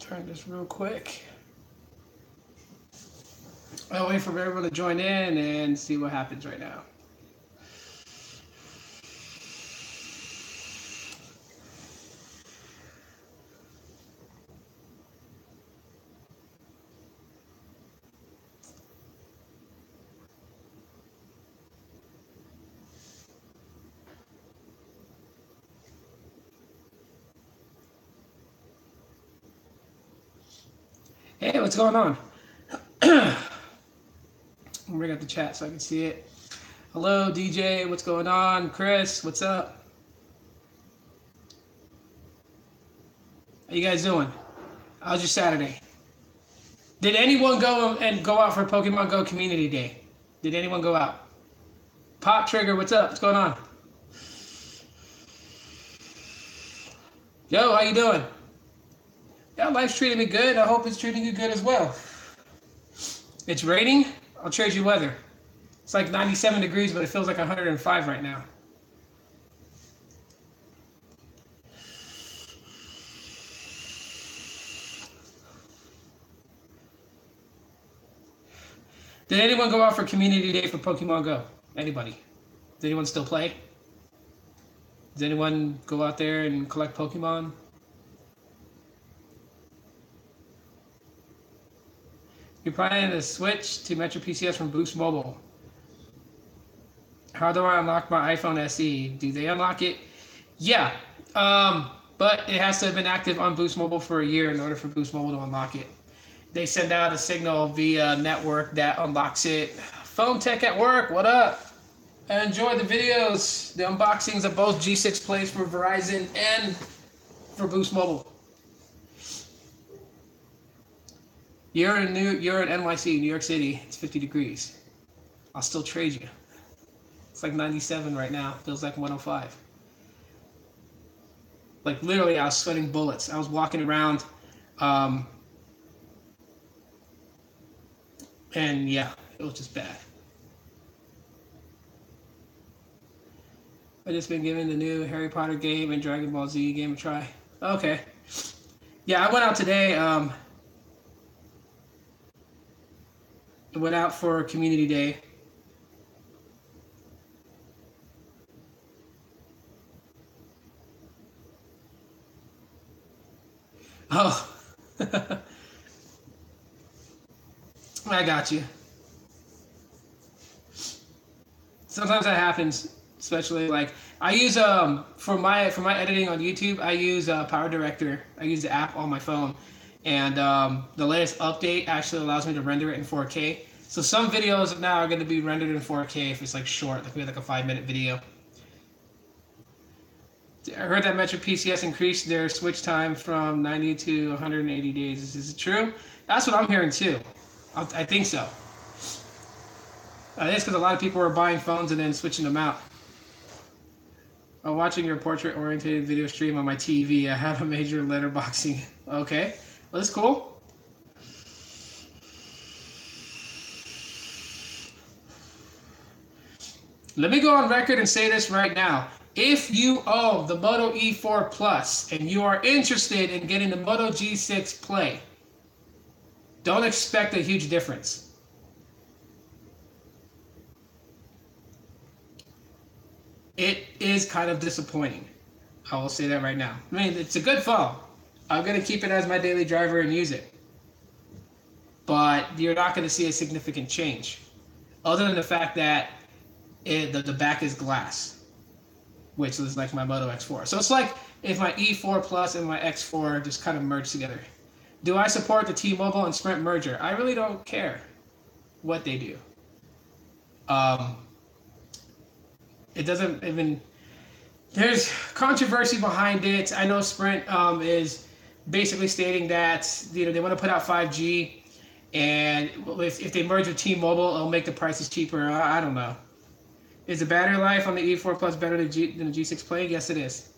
Turn this real quick. I'll wait for everyone to join in and see what happens right now. Hey, what's going on? I'll bring up the chat so I can see it. Hello, DJ. What's going on? Chris, what's up? How you guys doing? How's your Saturday? Did anyone go out for Pokemon Go Community Day? Did anyone go out? Pop Trigger, what's up? What's going on? Yo, how you doing? Yeah, life's treating me good. I hope it's treating you good as well. It's raining. I'll trade you weather. It's like 97 degrees, but it feels like 105 right now. Did anyone go out for Community Day for Pokemon Go? Anybody? Does anyone still play? Does anyone go out there and collect Pokemon? You're planning to switch to Metro PCS from Boost Mobile. How do I unlock my iPhone SE? Do they unlock it? Yeah, but it has to have been active on Boost Mobile for a year in order for Boost Mobile to unlock it. They send out a signal via network that unlocks it. Phone Tech at Work, what up? I enjoy the videos, the unboxings of both G6 plays for Verizon and for Boost Mobile. You're in NYC, New York City. It's 50 degrees. I'll still trade you. It's like 97 right now. Feels like 105. Like literally, I was sweating bullets. I was walking around, and yeah, it was just bad. I just been giving the new Harry Potter game and Dragon Ball Z game a try. Okay. Yeah, I went out today. I went out for Community Day. Oh. I got you. Sometimes that happens, especially like I use for my editing on YouTube, I use Power Director. I use the app on my phone, and the latest update actually allows me to render it in 4K. So some videos now are going to be rendered in 4K if it's like short, like maybe like a 5-minute video. I heard that Metro PCS increased their switch time from 90 to 180 days. Is it true? That's what I'm hearing too. I think so. It's because a lot of people are buying phones and then switching them out. I'm watching your portrait-oriented video stream on my TV. I have a major letterboxing. Okay, well, that's cool. Let me go on record and say this right now. If you own the Moto E4 Plus and you are interested in getting the Moto G6 Play, don't expect a huge difference. It is kind of disappointing. I will say that right now. I mean, it's a good phone. I'm going to keep it as my daily driver and use it. But you're not going to see a significant change. Other than the fact that the back is glass, which is like my Moto X4. So it's like if my E4 Plus and my X4 just kind of merge together. Do I support the T-Mobile and Sprint merger? I really don't care what they do. It doesn't even... There's controversy behind it. I know Sprint is basically stating that they want to put out 5G, and if they merge with T-Mobile, it'll make the prices cheaper. I don't know. Is the battery life on the E4 Plus better than the G6 Play? Yes, it is.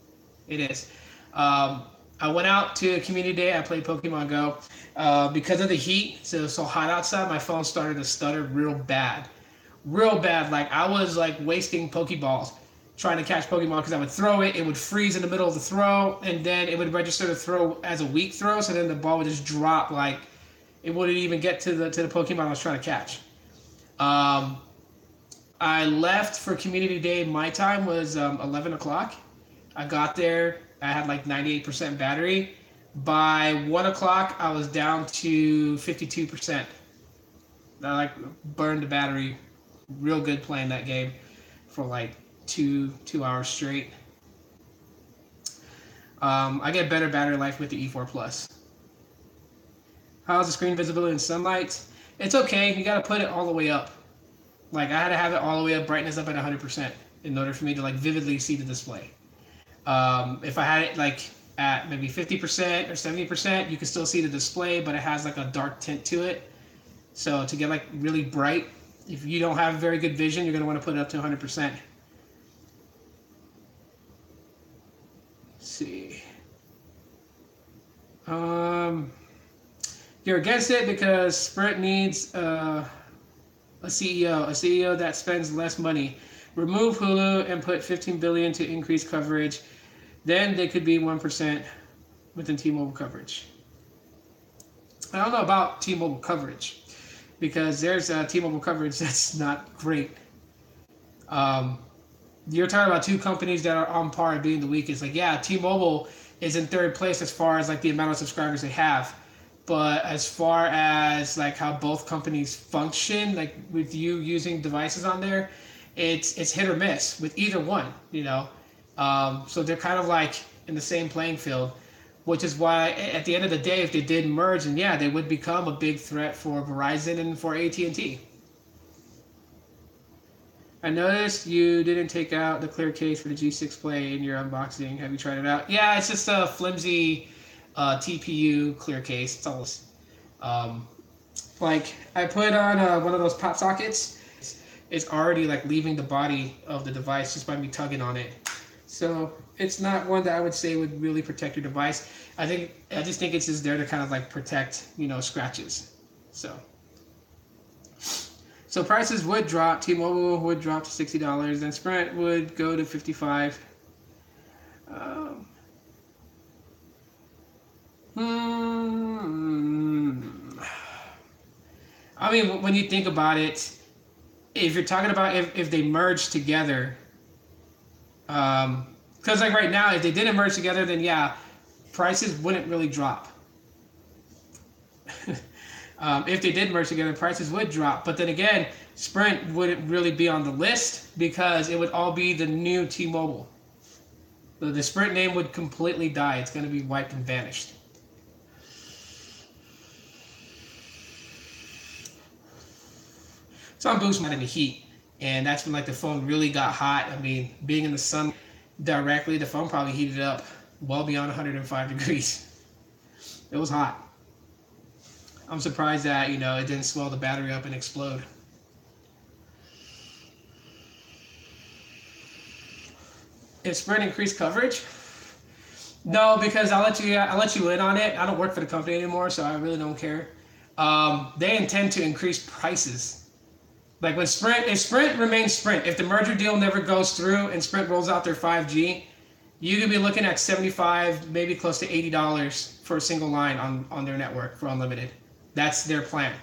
It is. I went out to Community Day. I played Pokemon Go. Because of the heat, so it was so hot outside, my phone started to stutter real bad. Real bad. Like, I was, like, wasting Pokeballs trying to catch Pokemon because I would throw it, it would freeze in the middle of the throw, and then it would register the throw as a weak throw, so then the ball would just drop, like it wouldn't even get to the Pokemon I was trying to catch. I left for community day. My time was 11 o'clock. I got there, I had like 98% battery. By 1 o'clock, I was down to 52%. I like burned the battery real good playing that game for like two hours straight. I get better battery life with the E4 Plus. How's the screen visibility in sunlight? It's okay. You gotta put it all the way up. Like I had to have it all the way up, brightness up at 100% in order for me to like vividly see the display. If I had it like at maybe 50% or 70%, you can still see the display, but it has like a dark tint to it. So to get like really bright, if you don't have very good vision, you're gonna want to put it up to 100%. Let's see. You're against it because Sprint needs a CEO that spends less money. Remove Hulu and put $15 billion to increase coverage. Then they could be 1% within T-Mobile coverage. I don't know about T-Mobile coverage because there's T-Mobile coverage that's not great. You're talking about two companies that are on par of being the weakest. Like, yeah, T-Mobile is in third place as far as like the amount of subscribers they have. But as far as like how both companies function, like with you using devices on there, it's hit or miss with either one, you know. So they're kind of like in the same playing field, which is why at the end of the day, if they did merge, and yeah, they would become a big threat for Verizon and for AT&T. I noticed you didn't take out the clear case for the G6 Play in your unboxing. Have you tried it out? Yeah, it's just a flimsy TPU clear case. It's all like I put on one of those pop sockets. It's already like leaving the body of the device just by me tugging on it. So it's not one that I would say would really protect your device. I just think it's just there to kind of like protect, you know, scratches. So prices would drop. T-Mobile would drop to $60, then Sprint would go to $55. I mean, when you think about it, if you're talking about if they merge together, because like right now, if they didn't merge together, then yeah, prices wouldn't really drop. If they did merge together, prices would drop. But then again, Sprint wouldn't really be on the list because it would all be the new T-Mobile. The Sprint name would completely die. It's going to be wiped and vanished. So I'm boosting in the heat, and that's when like the phone really got hot. I mean, being in the sun directly, the phone probably heated up well beyond 105 degrees. It was hot. I'm surprised that, you know, it didn't swell the battery up and explode. If Sprint increased coverage? No, because I'll let you in on it. I don't work for the company anymore, so I really don't care. They intend to increase prices. Like if Sprint remains Sprint, if the merger deal never goes through and Sprint rolls out their 5G, you could be looking at $75, maybe close to $80 for a single line on their network for unlimited. That's their plan.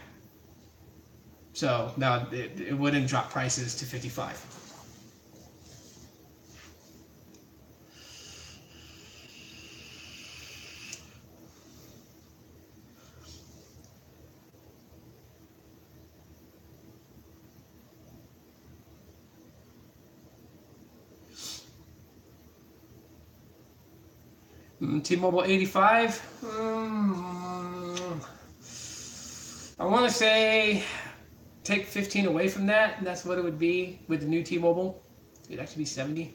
So no, it wouldn't drop prices to 55. T-Mobile 85. I want to say take 15 away from that, and that's what it would be with the new T-Mobile. It'd actually be 70.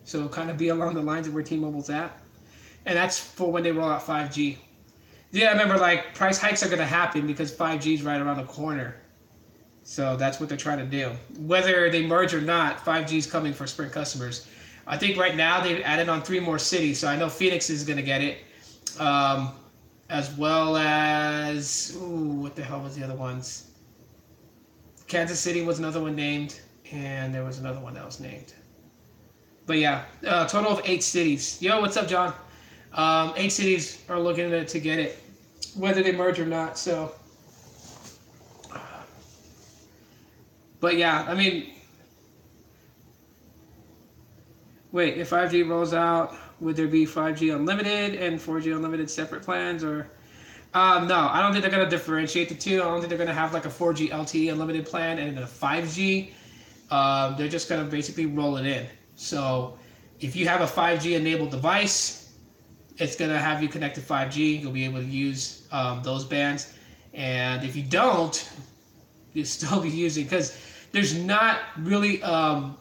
So it'll kind of be along the lines of where T-Mobile's at. And that's for when they roll out 5G. Yeah, remember, like, price hikes are going to happen because 5G is right around the corner. So that's what they're trying to do. Whether they merge or not, 5G is coming for Sprint customers. I think right now they've added on 3 more cities, so I know Phoenix is going to get it, as well as, what the hell was the other ones? Kansas City was another one named, and there was another one that was named. But yeah, total of 8 cities. Yo, what's up, John? 8 cities are looking to get it, whether they merge or not. So, but yeah, I mean, wait, if 5G rolls out, would there be 5G unlimited and 4G unlimited separate plans, or? No, I don't think they're gonna differentiate the two. I don't think they're gonna have like a 4G LTE unlimited plan and a 5G. They're just gonna basically roll it in. So, if you have a 5G enabled device, it's gonna have you connect to 5G. You'll be able to use those bands, and if you don't, you'll still be using, because there's not really the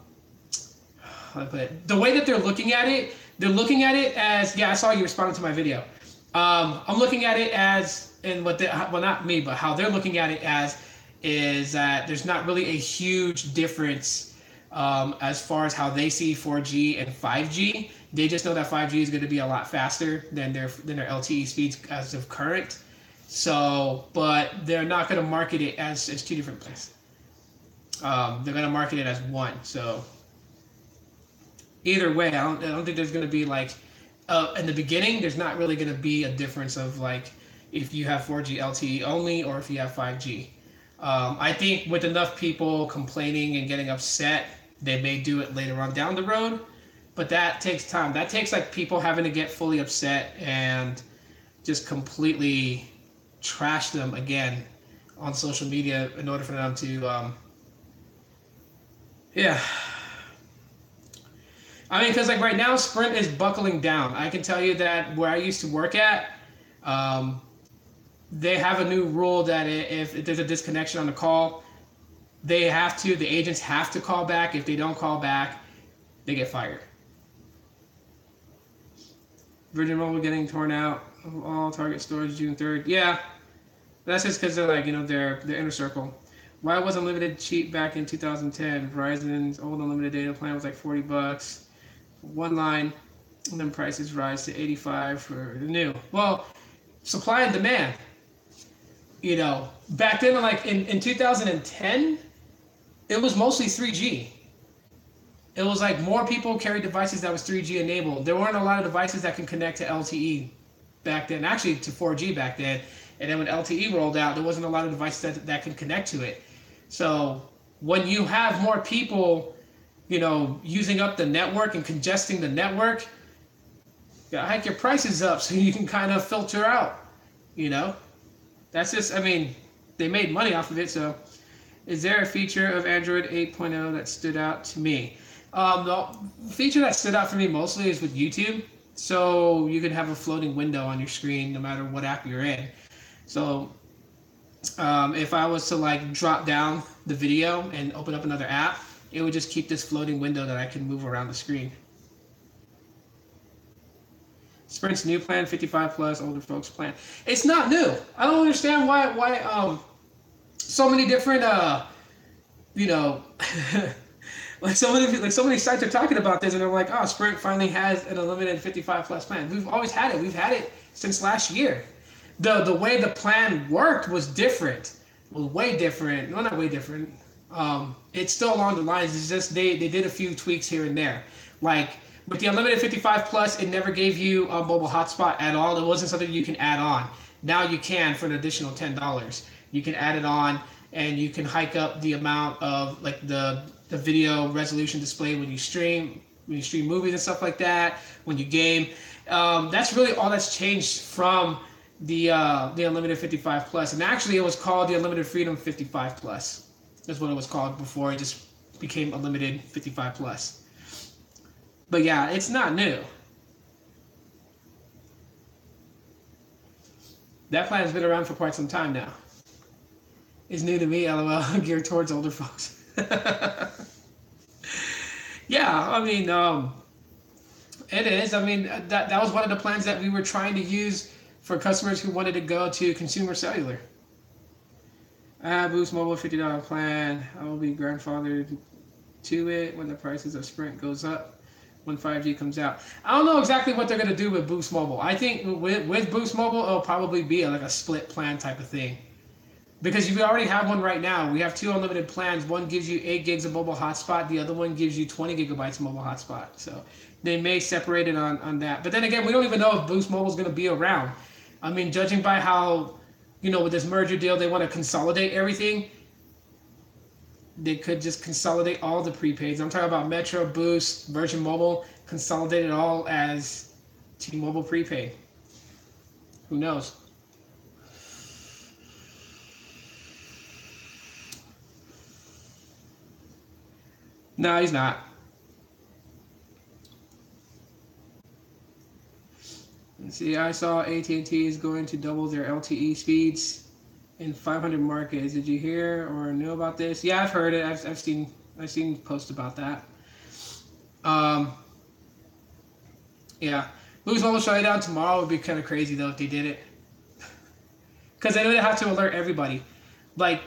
way that they're looking at it. They're looking at it as, yeah, I saw you responding to my video. I'm looking at it as, and well, not me, but how they're looking at it as is that there's not really a huge difference as far as how they see 4G and 5G. They just know that 5G is going to be a lot faster than their LTE speeds as of current. So, but they're not going to market it as two different places. They're going to market it as one. So, either way, I don't think there's going to be like, in the beginning, there's not really going to be a difference of like if you have 4G LTE only or if you have 5G. I think with enough people complaining and getting upset, they may do it later on down the road, but that takes time. That takes like people having to get fully upset and just completely trash them again on social media in order for them to, yeah. I mean, because like right now, Sprint is buckling down. I can tell you that where I used to work at, they have a new rule that if there's a disconnection on the call, the agents have to call back. If they don't call back, they get fired. Virginmobile getting torn out of all Target stores June 3rd. Yeah, that's just because they're like, they're inner circle. Why was unlimited cheap back in 2010? Verizon's old unlimited data plan was like $40. One line, and then prices rise to $85 for the new. Well, supply and demand. Back then, like in 2010, it was mostly 3G. It was like more people carried devices that was 3G enabled. There weren't a lot of devices that can connect to LTE back then, actually to 4G back then. And then when LTE rolled out, there wasn't a lot of devices that can connect to it. So when you have more people using up the network and congesting the network, you gotta hike your prices up so you can kind of filter out, That's just, I mean, they made money off of it, so. Is there a feature of Android 8.0 that stood out to me? The feature that stood out for me mostly is with YouTube. So you can have a floating window on your screen no matter what app you're in. So if I was to like drop down the video and open up another app, it would just keep this floating window that I can move around the screen. Sprint's new plan, 55 plus, older folks plan. It's not new. I don't understand why so many different like so many sites are talking about this and they're like, oh, Sprint finally has an unlimited 55 plus plan. We've always had it. We've had it since last year. The way the plan worked was different. Well, way different. No, not way different. It's still along the lines. It's just they did a few tweaks here and there. Like with the unlimited 55 plus, it never gave you a mobile hotspot at all. It wasn't something you can add on. Now you can for an additional $10. You can add it on, and you can hike up the amount of like the video resolution display when you stream movies and stuff like that. When you game, that's really all that's changed from the unlimited 55 plus. And actually, it was called the Unlimited Freedom 55 plus. That's what it was called before it just became Unlimited 55 plus. But yeah, it's not new. That plan has been around for quite some time now. It's new to me, LOL, geared towards older folks. Yeah, I mean, it is. I mean, that was one of the plans that we were trying to use for customers who wanted to go to consumer cellular. Boost Mobile $50 plan. I will be grandfathered to it when the prices of Sprint goes up when 5G comes out. I don't know exactly what they're going to do with Boost Mobile. I think with Boost Mobile, it'll probably be like a split plan type of thing. Because you already have one right now. We have 2 unlimited plans. One gives you 8 gigs of mobile hotspot. The other one gives you 20 gigabytes of mobile hotspot. So they may separate it on that. But then again, we don't even know if Boost Mobile is going to be around. I mean, judging by how, with this merger deal, they want to consolidate everything. They could just consolidate all the prepaids. I'm talking about Metro, Boost, Virgin Mobile, consolidate it all as T-Mobile prepaid. Who knows? No, he's not. Let's see, I saw AT&T is going to double their LTE speeds in 500 markets. Did you hear or know about this? Yeah, I've heard it. I've seen posts about that. Yeah, Boost Mobile shutting down tomorrow would be kind of crazy though if they did it, because they would have to alert everybody, like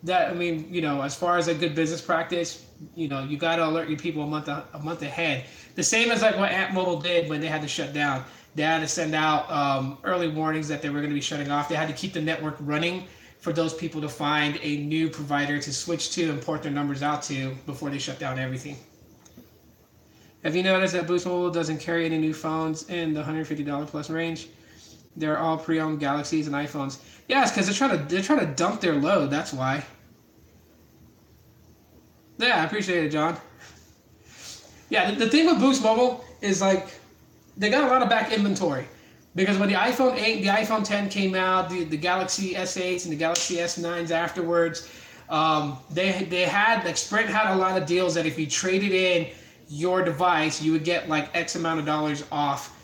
that. I mean, as far as a good business practice, you got to alert your people a month ahead. The same as like what Ant Mobile did when they had to shut down. They had to send out early warnings that they were going to be shutting off. They had to keep the network running for those people to find a new provider to switch to and port their numbers out to before they shut down everything. Have you noticed that Boost Mobile doesn't carry any new phones in the $150 plus range? They're all pre-owned Galaxies and iPhones. Yeah, it's because they're trying to dump their load. That's why. Yeah, I appreciate it, John. Yeah, the thing with Boost Mobile is like they got a lot of back inventory, because when the iPhone 8, the iPhone 10 came out, the Galaxy S8s and the Galaxy S9s afterwards, they had, like, Sprint had a lot of deals that if you traded in your device, you would get like X amount of dollars off,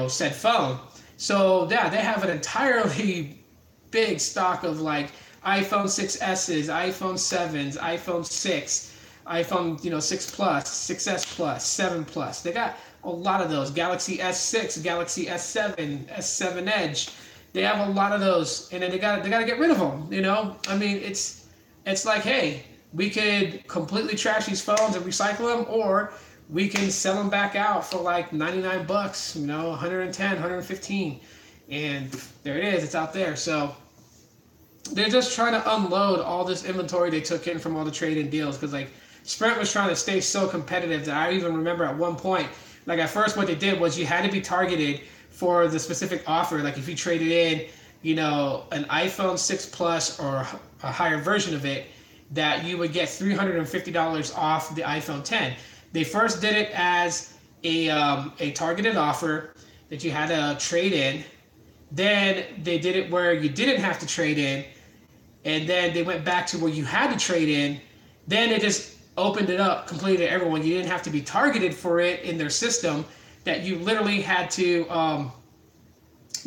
said phone. So yeah, they have an entirely big stock of like iPhone 6S's, iPhone 7s, iPhone 6, iPhone 6 Plus, 6S Plus, 7 Plus. They got a lot of those. Galaxy S6, Galaxy S7, S7 Edge. They have a lot of those, and then they got to get rid of them. I mean, it's like, hey, we could completely trash these phones and recycle them, or we can sell them back out for like $99, 110, 115, and there it is. It's out there. So they're just trying to unload all this inventory they took in from all the trade-in deals, because like Sprint was trying to stay so competitive that I even remember at one point, like at first what they did was you had to be targeted for the specific offer. Like if you traded in, an iPhone 6 Plus or a higher version of it, that you would get $350 off the iPhone 10. They first did it as a targeted offer that you had to trade in. Then they did it where you didn't have to trade in, and then they went back to where you had to trade in. Then they just opened it up completely to everyone. You didn't have to be targeted for it in their system, that you literally had to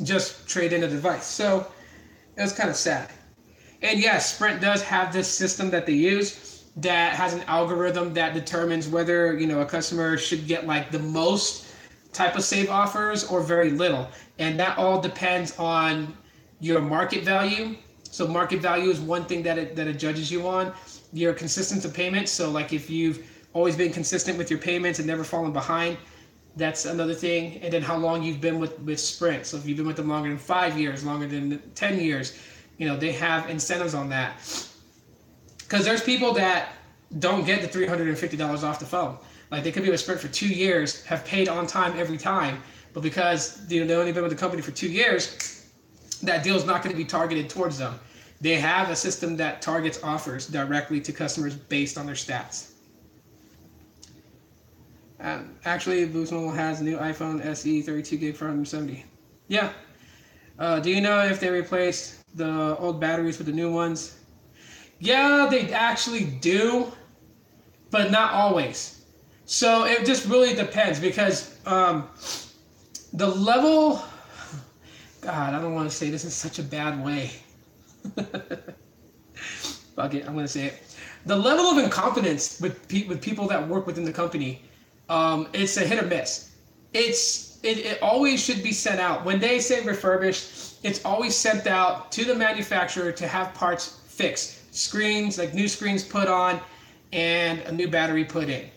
just trade in a device. So it was kind of sad. And yes, Sprint does have this system that they use that has an algorithm that determines whether a customer should get like the most type of save offers or very little, and that all depends on your market value. So market value is one thing that it judges you on. Your consistency of payments. So like if you've always been consistent with your payments and never fallen behind, that's another thing. And then how long you've been with Sprint. So if you've been with them longer than 5 years, longer than 10 years, they have incentives on that. Because there's people that don't get the $350 off the phone. Like they could be with Sprint for 2 years, have paid on time every time, but because they've only been with the company for 2 years, that deal is not going to be targeted towards them. They have a system that targets offers directly to customers based on their stats. Actually, Boost Mobile has a new iPhone SE 32 gig for $170. Yeah. Do you know if they replaced the old batteries with the new ones? Yeah, they actually do, but not always. So it just really depends, because the level... God, I don't want to say this in such a bad way. Fuck it, I'm going to say it. The level of incompetence with people that work within the company, it's a hit or miss. It always should be sent out. When they say refurbished, it's always sent out to the manufacturer to have parts fixed. Screens, like new screens put on, and a new battery put in.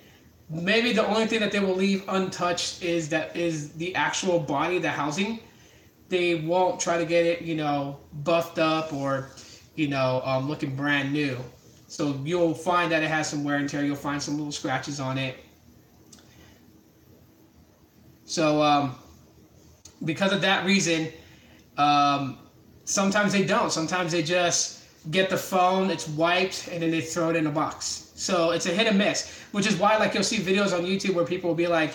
Maybe the only thing that they will leave untouched is the actual body, the housing. They won't try to get it, buffed up or, looking brand new. So you'll find that it has some wear and tear. You'll find some little scratches on it. So because of that reason, sometimes they don't. Sometimes they just get the phone, it's wiped, and then they throw it in a box. So it's a hit and miss, which is why you'll see videos on YouTube where people will be like,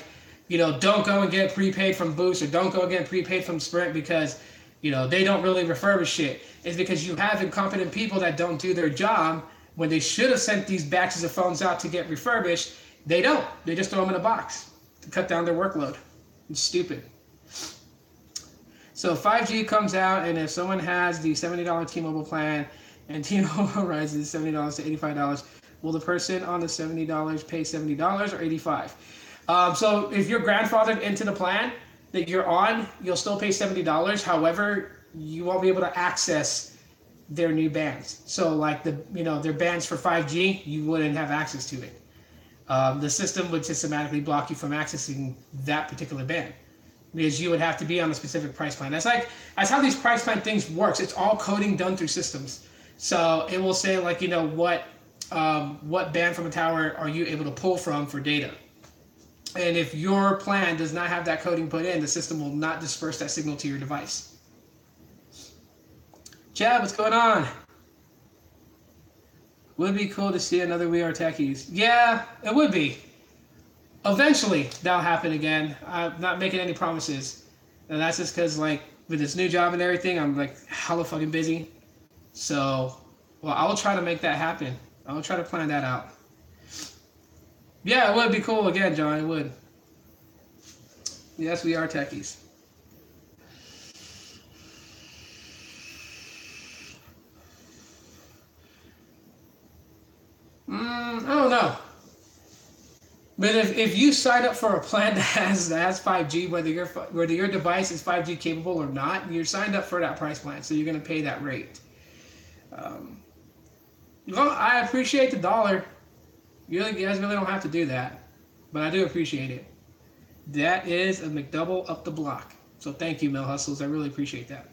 don't go and get prepaid from Boost or don't go and get prepaid from Sprint because, they don't really refurbish shit. It's because you have incompetent people that don't do their job when they should have sent these batches of phones out to get refurbished. They don't. They just throw them in a box to cut down their workload. It's stupid. So 5G comes out, and if someone has the $70 T-Mobile plan and T-Mobile rises $70 to $85, will the person on the $70 pay $70 or $85? So if you're grandfathered into the plan that you're on, you'll still pay $70. However, you won't be able to access their new bands. So their bands for 5G, you wouldn't have access to it. The system would systematically block you from accessing that particular band because you would have to be on a specific price plan. That's how these price plan things works. It's all coding done through systems. So it will say what band from a tower are you able to pull from for data. And if your plan does not have that coding put in, the system will not disperse that signal to your device. Chad, what's going on? Would be cool to see another We Are Techies. Yeah, it would be. Eventually, that'll happen again. I'm not making any promises. And that's just because, with this new job and everything, I'm, hella fucking busy. So, I will try to make that happen. I will try to plan that out. Yeah, it would be cool again, John. It would. Yes, We Are Techies. I don't know. But if you sign up for a plan that has 5G, whether your device is 5G capable or not, you're signed up for that price plan, so you're going to pay that rate. I appreciate the dollar. You guys really don't have to do that, but I do appreciate it. That is a McDouble up the block. So thank you, Mel Hustles. I really appreciate that.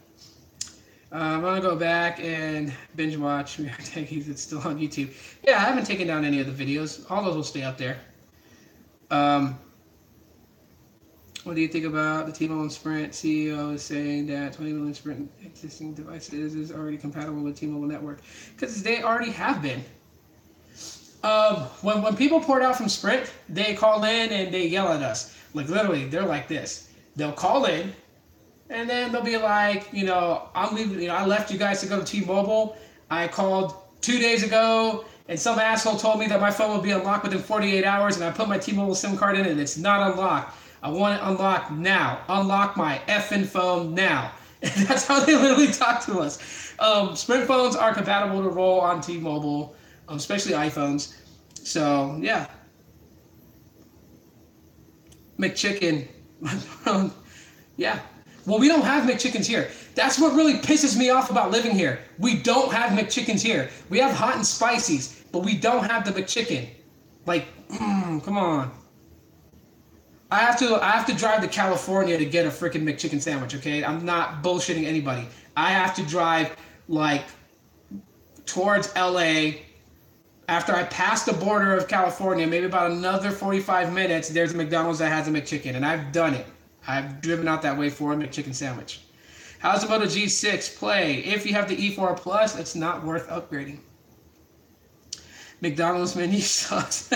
I'm going to go back and binge watch. It's still on YouTube. Yeah, I haven't taken down any of the videos. All those will stay up there. What do you think about the T-Mobile and Sprint CEO is saying that 20 million Sprint existing devices is already compatible with T-Mobile network? Because they already have been. When people port out from Sprint, they call in and they yell at us. Literally, they're like this. They'll call in, and then they'll be like, I'm leaving. I left you guys to go to T-Mobile. I called 2 days ago, and some asshole told me that my phone would be unlocked within 48 hours, and I put my T-Mobile SIM card in, and it's not unlocked. I want it unlocked now. Unlock my effing phone now. And that's how they literally talk to us. Sprint phones are compatible to roll on T-Mobile, especially iPhones. So, yeah. McChicken. Yeah. Well, we don't have McChickens here. That's what really pisses me off about living here. We don't have McChickens here. We have hot and spicies, but we don't have the McChicken. Come on. I have to drive to California to get a freaking McChicken sandwich, okay? I'm not bullshitting anybody. I have to drive, towards LA. After I pass the border of California, maybe about another 45 minutes, there's a McDonald's that has a McChicken, and I've done it. I've driven out that way for a McChicken sandwich. How's the Moto G6 play? If you have the E4 Plus, it's not worth upgrading. McDonald's menu sucks.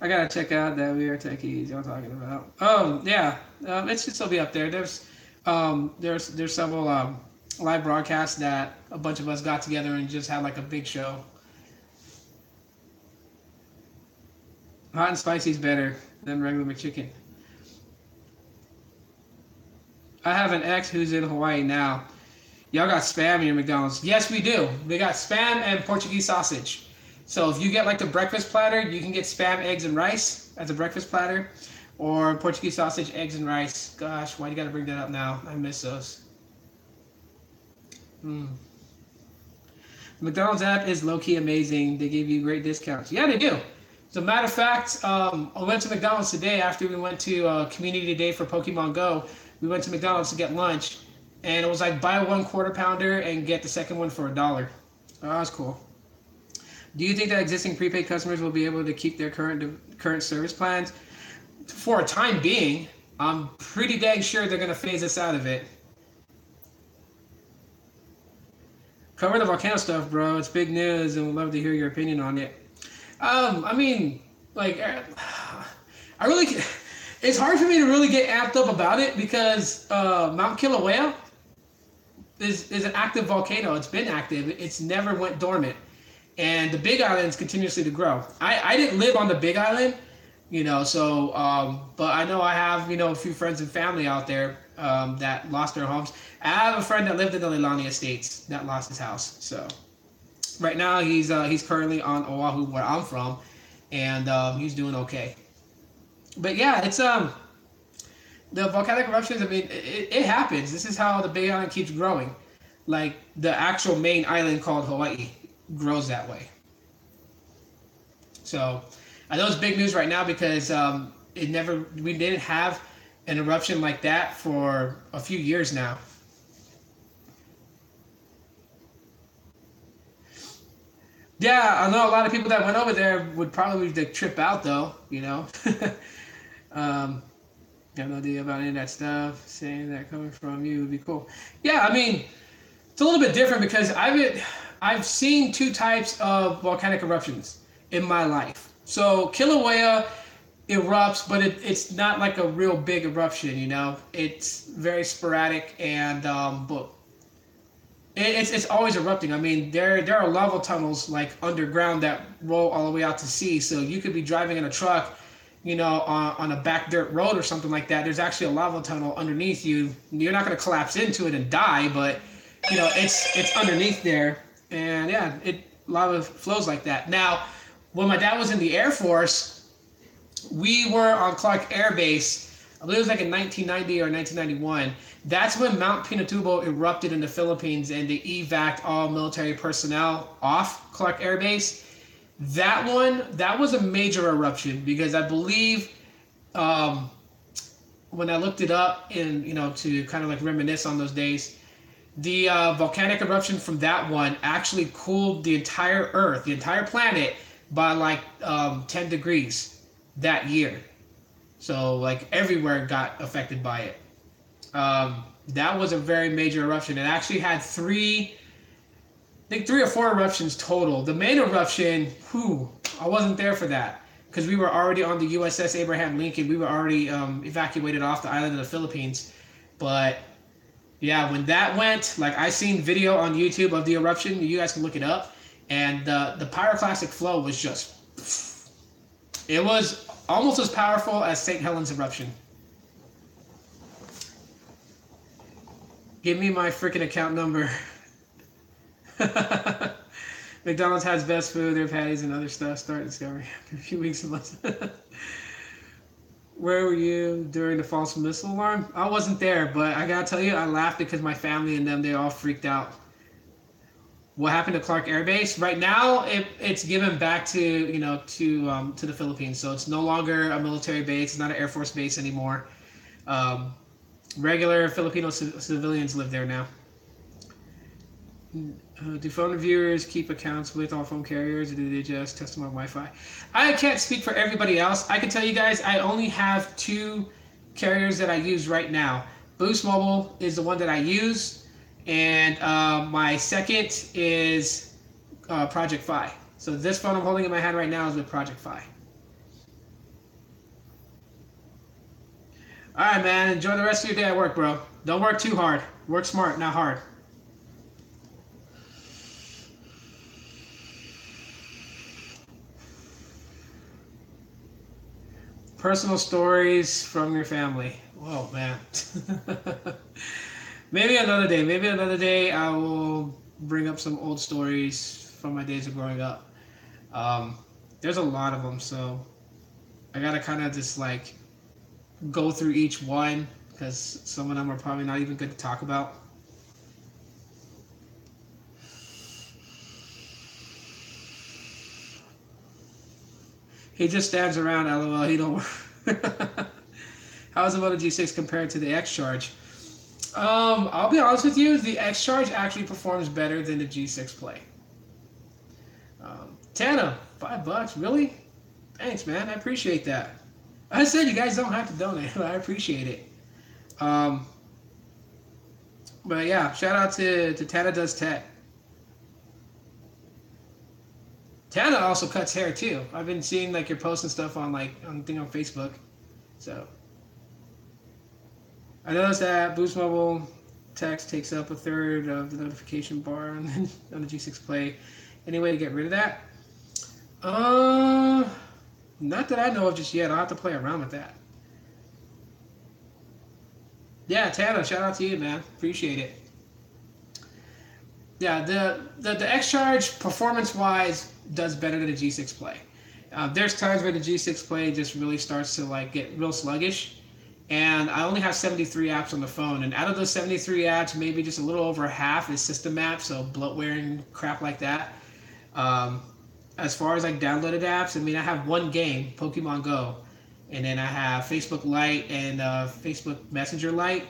I gotta check out that We Are Techies y'all talking about. Oh yeah, it should still be up there. There's several live broadcasts that a bunch of us got together and just had a big show. Hot and spicy is better than regular McChicken. I have an ex who's in Hawaii now. Y'all got Spam in your McDonald's. Yes, we do. We got Spam and Portuguese sausage. So if you get the breakfast platter, you can get Spam, eggs, and rice as a breakfast platter. Or Portuguese sausage, eggs, and rice. Gosh, why do you gotta bring that up now? I miss those. McDonald's app is low-key amazing. They give you great discounts. Yeah, they do. As a matter of fact, I went to McDonald's today after we went to Community Day for Pokemon Go. We went to McDonald's to get lunch, and it was like buy one quarter pounder and get the second one for $1. Oh, that's cool. Do you think that existing prepaid customers will be able to keep their current service plans for a time being? I'm pretty dang sure they're gonna phase us out of it. Cover the volcano stuff, bro. It's big news, and we'd love to hear your opinion on it. I mean, like, I really, it's hard for me to really get amped up about it because Mount Kilauea is an active volcano. It's been active. It's never went dormant, and the Big Island's continuously to grow. I didn't live on the Big Island, so but I know I have a few friends and family out there that lost their homes. I have a friend that lived in the Leilani Estates that lost his house. So right now he's currently on Oahu, where I'm from, and he's doing okay. But yeah, it's the volcanic eruptions. I mean, it happens. This is how the Big Island keeps growing. Like the actual main island called Hawaii grows that way. So I know it's big news right now because we didn't have an eruption like that for a few years now. Yeah, I know a lot of people that went over there would probably like, trip out though, um, got no idea about any of that stuff. Saying that coming from you would be cool. Yeah, I mean, it's a little bit different because I've seen two types of volcanic eruptions in my life. So Kilauea erupts, but it's not like a real big eruption. It's very sporadic and but it's always erupting. I mean, there are lava tunnels like underground that roll all the way out to sea. So you could be driving in a truck, on a back dirt road or something like that. There's actually a lava tunnel underneath you. You're not going to collapse into it and die, but it's underneath there, and yeah, lava flows like that. Now, when my dad was in the Air Force, we were on Clark Air Base. I believe it was like in 1990 or 1991. That's when Mount Pinatubo erupted in the Philippines and they evac'd all military personnel off Clark Air Base. That was a major eruption because I believe when I looked it up and to kind of like reminisce on those days, the volcanic eruption from that one actually cooled the entire Earth, the entire planet, by like 10 degrees that year. So like everywhere got affected by it. That was a very major eruption. It actually had I think three or four eruptions total. The main eruption, I wasn't there for that because we were already on the USS Abraham Lincoln. We were already evacuated off the island of the Philippines. But yeah, when that went, like I seen video on YouTube of the eruption. You guys can look it up. And the pyroclastic flow was just, it was almost as powerful as St. Helens eruption. Give me my freaking account number. McDonald's has best food, their patties and other stuff. Start discovering after a few weeks and months. Where were you during the false missile alarm? I wasn't there, but I gotta tell you, I laughed because my family and them, they all freaked out. What happened to Clark Air Base? Right now, it's given back to to the Philippines, so it's no longer a military base. It's not an Air Force base anymore. Regular Filipino civilians live there now. Do phone reviewers keep accounts with all phone carriers, or do they just test them on Wi-Fi? I can't speak for everybody else. I can tell you guys, I only have two carriers that I use right now. Boost Mobile is the one that I use. And my second is Project Fi. So this phone I'm holding in my hand right now is with Project Fi. All right, man. Enjoy the rest of your day at work, bro. Don't work too hard. Work smart, not hard. Personal stories from your family. Whoa, man. Maybe another day. Maybe another day I will bring up some old stories from my days of growing up. There's a lot of them, so I gotta kind of just like go through each one because some of them are probably not even good to talk about. He just stands around, lol. He don't work. How is the Moto G6 compared to the X Charge? I'll be honest with you. The X Charge actually performs better than the G6 Play. Tana, $5, really? Thanks, man. I appreciate that. I said you guys don't have to donate, but I appreciate it. Um, but yeah, shout out to Tana Does Tech. Tana also cuts hair too. I've been seeing like you're posting stuff on on Facebook. So I noticed that Boost Mobile text takes up a third of the notification bar on the G6 Play. Any way to get rid of that? Not that I know of just yet. I'll have to play around with that. Yeah, Tana, shout out to you, man. Appreciate it. Yeah, the X Charge performance wise does better than the G6 Play. There's times where the G6 Play just really starts to like get real sluggish, and I only have 73 apps on the phone, and out of those 73 apps, maybe just a little over half is system apps, so bloatware and crap like that. Um, as far as like downloaded apps, I mean, I have one game, Pokemon Go, and then I have Facebook Lite and Facebook Messenger Lite,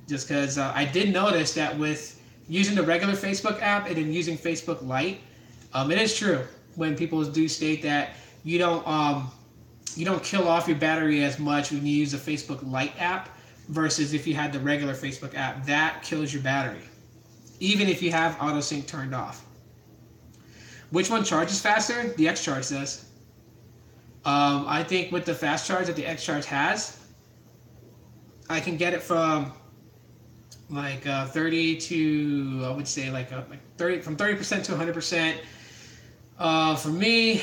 just because I did notice that with using the regular Facebook app and then using Facebook Lite, it is true when people do state that you don't kill off your battery as much when you use a Facebook Lite app versus if you had the regular Facebook app. That kills your battery, even if you have auto sync turned off. Which one charges faster? The X Charge does. I think with the fast charge that the X Charge has, I can get it from like 30 to, I would say like 30, from 30% to 100%. For me,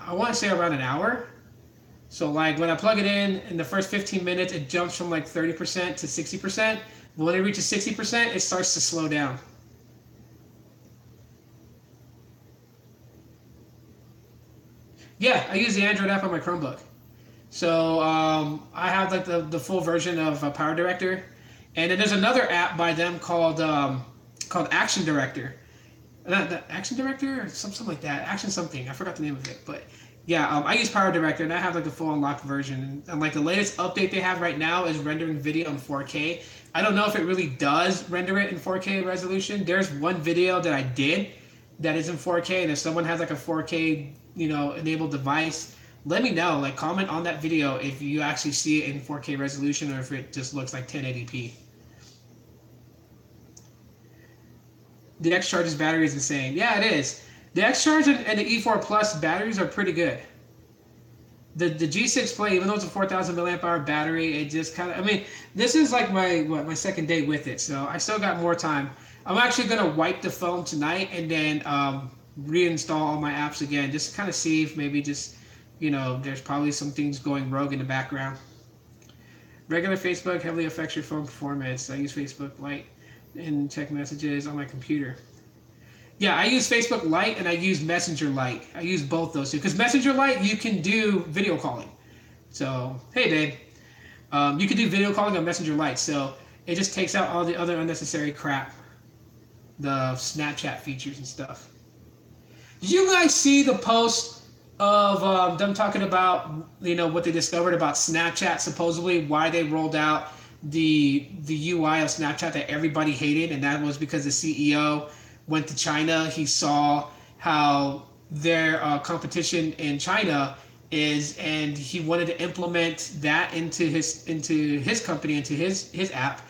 I want to say around an hour. So like when I plug it in the first 15 minutes, it jumps from like 30% to 60%. But when it reaches 60%, it starts to slow down. Yeah, I use the Android app on my Chromebook. So I have like the full version of Power Director, and then there's another app by them called Action Director. Not Action Director or something like that. Action something. I forgot the name of it, but yeah, I use Power Director, and I have like the full unlocked version. And like the latest update they have right now is rendering video in 4K. I don't know if it really does render it in 4K resolution. There's one video that I did that is in 4K, and if someone has like a 4K enabled device, let me know. Like comment on that video if you actually see it in 4K resolution or if it just looks like 1080p. The X Charge's battery is insane. Yeah, it is. The X Charge and the E4 Plus batteries are pretty good. The G6 Play, even though it's a 4,000 milliamp hour battery, it just kind of, I mean, this is like my second day with it, so I still got more time. I'm actually gonna wipe the phone tonight and then reinstall all my apps again, just to kind of see if maybe just, there's probably some things going rogue in the background. Regular Facebook heavily affects your phone performance. I use Facebook Lite and check messages on my computer. Yeah, I use Facebook Lite and I use Messenger Lite. I use both those two because Messenger Lite you can do video calling. So hey babe, you can do video calling on Messenger Lite. So it just takes out all the other unnecessary crap, the Snapchat features and stuff. Did you guys see the post of them talking about what they discovered about Snapchat, supposedly why they rolled out the UI of Snapchat that everybody hated, and that was because the CEO went to China. He saw how their competition in China is, and he wanted to implement that into his company, into his app,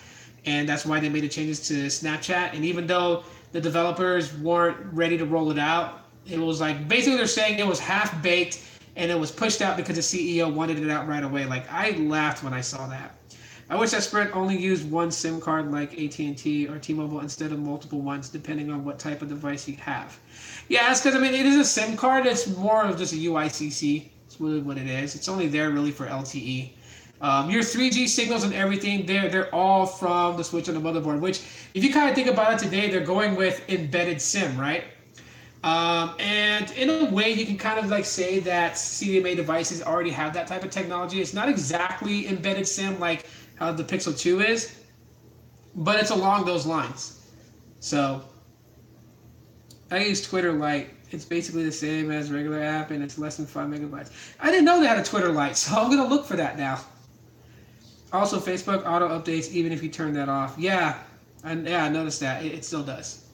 and that's why they made the changes to Snapchat. And even though the developers weren't ready to roll it out, it was like basically they're saying it was half baked and it was pushed out because the CEO wanted it out right away. Like I laughed when I saw that. I wish that Sprint only used one SIM card like AT&T or T-Mobile instead of multiple ones, depending on what type of device you have. Yeah, it's because it is a SIM card. It's more of just a UICC. It's really what it is. It's only there really for LTE. Your 3G signals and everything, they're all from the switch on the motherboard. Which, if you kind of think about it today, they're going with embedded SIM, right? And in a way, you can kind of like say that CDMA devices already have that type of technology. It's not exactly embedded SIM like how the Pixel 2 is, but it's along those lines. So I use Twitter Lite. It's basically the same as regular app, and it's less than 5 megabytes. I didn't know they had a Twitter Lite, so I'm gonna look for that now. Also, Facebook auto updates even if you turn that off. Yeah, And yeah, I noticed that it still does.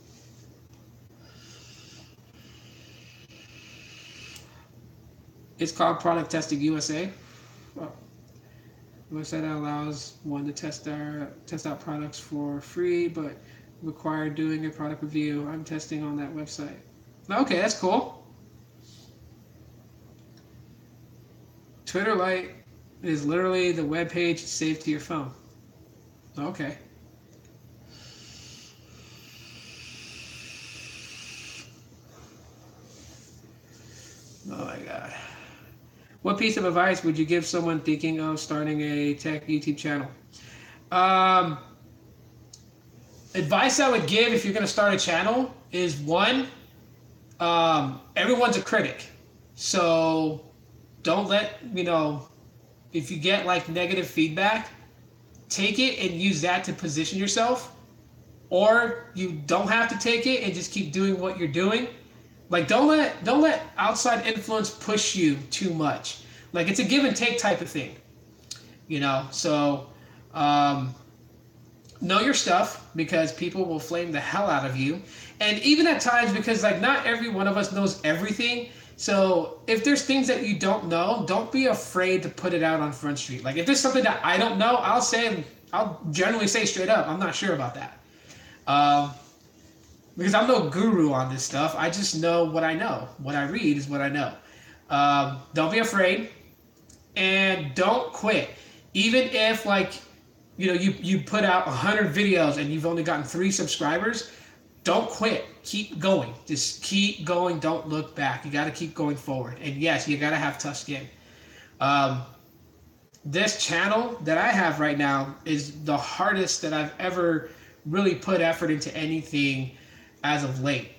It's called Product Testing USA. Well, the website that allows one to test out products for free, but require doing a product review. I'm testing on that website. Okay, that's cool. Twitter Lite is literally the web page saved to your phone. Okay. Oh my god. What piece of advice would you give someone thinking of starting a tech YouTube channel? Um, Advice I would give if you're going to start a channel is one, everyone's a critic. So don't let, if you get like negative feedback, take it and use that to position yourself. Or you don't have to take it and just keep doing what you're doing. Like don't let outside influence push you too much. Like it's a give and take type of thing. So know your stuff because people will flame the hell out of you. And even at times, because like not every one of us knows everything. So if there's things that you don't know, don't be afraid to put it out on Front Street. Like if there's something that I don't know, I'll generally say straight up, I'm not sure about that. Because I'm no guru on this stuff. I just know what I know. What I read is what I know. Don't be afraid, and don't quit. Even if you put out 100 videos and you've only gotten 3 subscribers, don't quit. Keep going. Just keep going. Don't look back. You got to keep going forward. And yes, you got to have tough skin. This channel that I have right now is the hardest that I've ever really put effort into anything as of late.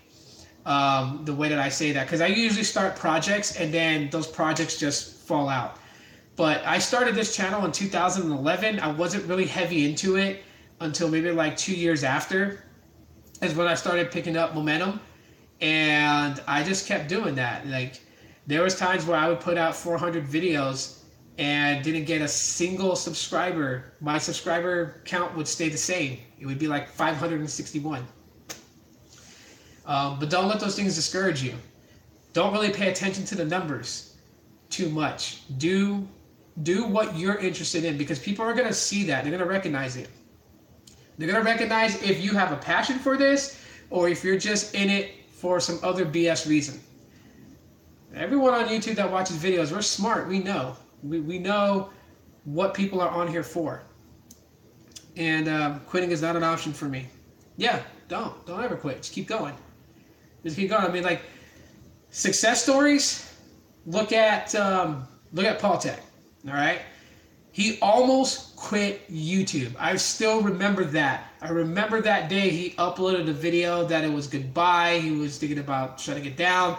The way that I say that, because I usually start projects and then those projects just fall out. But I started this channel in 2011. I wasn't really heavy into it until maybe like 2 years after is when I started picking up momentum. And I just kept doing that. Like there was times where I would put out 400 videos and didn't get a single subscriber. My subscriber count would stay the same. It would be like 561. But don't let those things discourage you. Don't really pay attention to the numbers too much. Do what you're interested in because people are going to see that. They're going to recognize it. They're going to recognize if you have a passion for this or if you're just in it for some other BS reason. Everyone on YouTube that watches videos, we're smart. We know. We know what people are on here for. And quitting is not an option for me. Yeah, don't ever quit. Just keep going. Just keep going. I mean, like success stories. Look at Paul Tech. All right, he almost quit YouTube. I still remember that. I remember that day he uploaded a video that it was goodbye. He was thinking about shutting it down,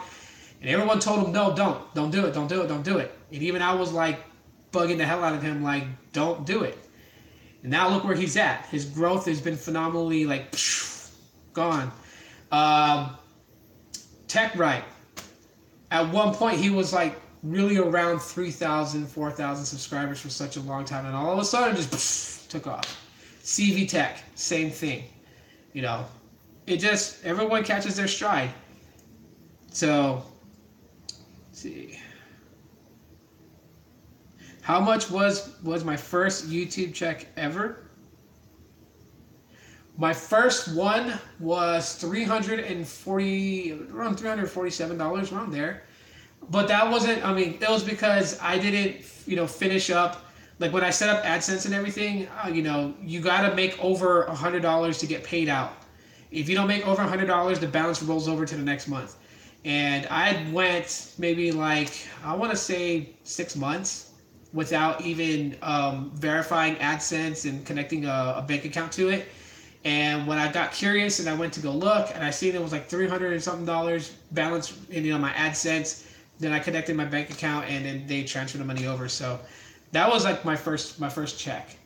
and everyone told him, no, don't do it, don't do it, don't do it. And even I was like bugging the hell out of him, like, don't do it. And now look where he's at. His growth has been phenomenally like gone. Tech Right. At one point he was like really around 3,000, 4,000 subscribers for such a long time, and all of a sudden just took off. CV Tech, same thing. It just everyone catches their stride. So, let's see. How much was my first YouTube check ever? My first one was $347, around there. But that wasn't, it was because I didn't, finish up. Like when I set up AdSense and everything, you got to make over $100 to get paid out. If you don't make over $100, the balance rolls over to the next month. And I went maybe like, I want to say 6 months without even verifying AdSense and connecting a bank account to it. And when I got curious and I went to go look and I seen it was like $300 and something balance in my AdSense, then I connected my bank account and then they transferred the money over. So that was like my first check.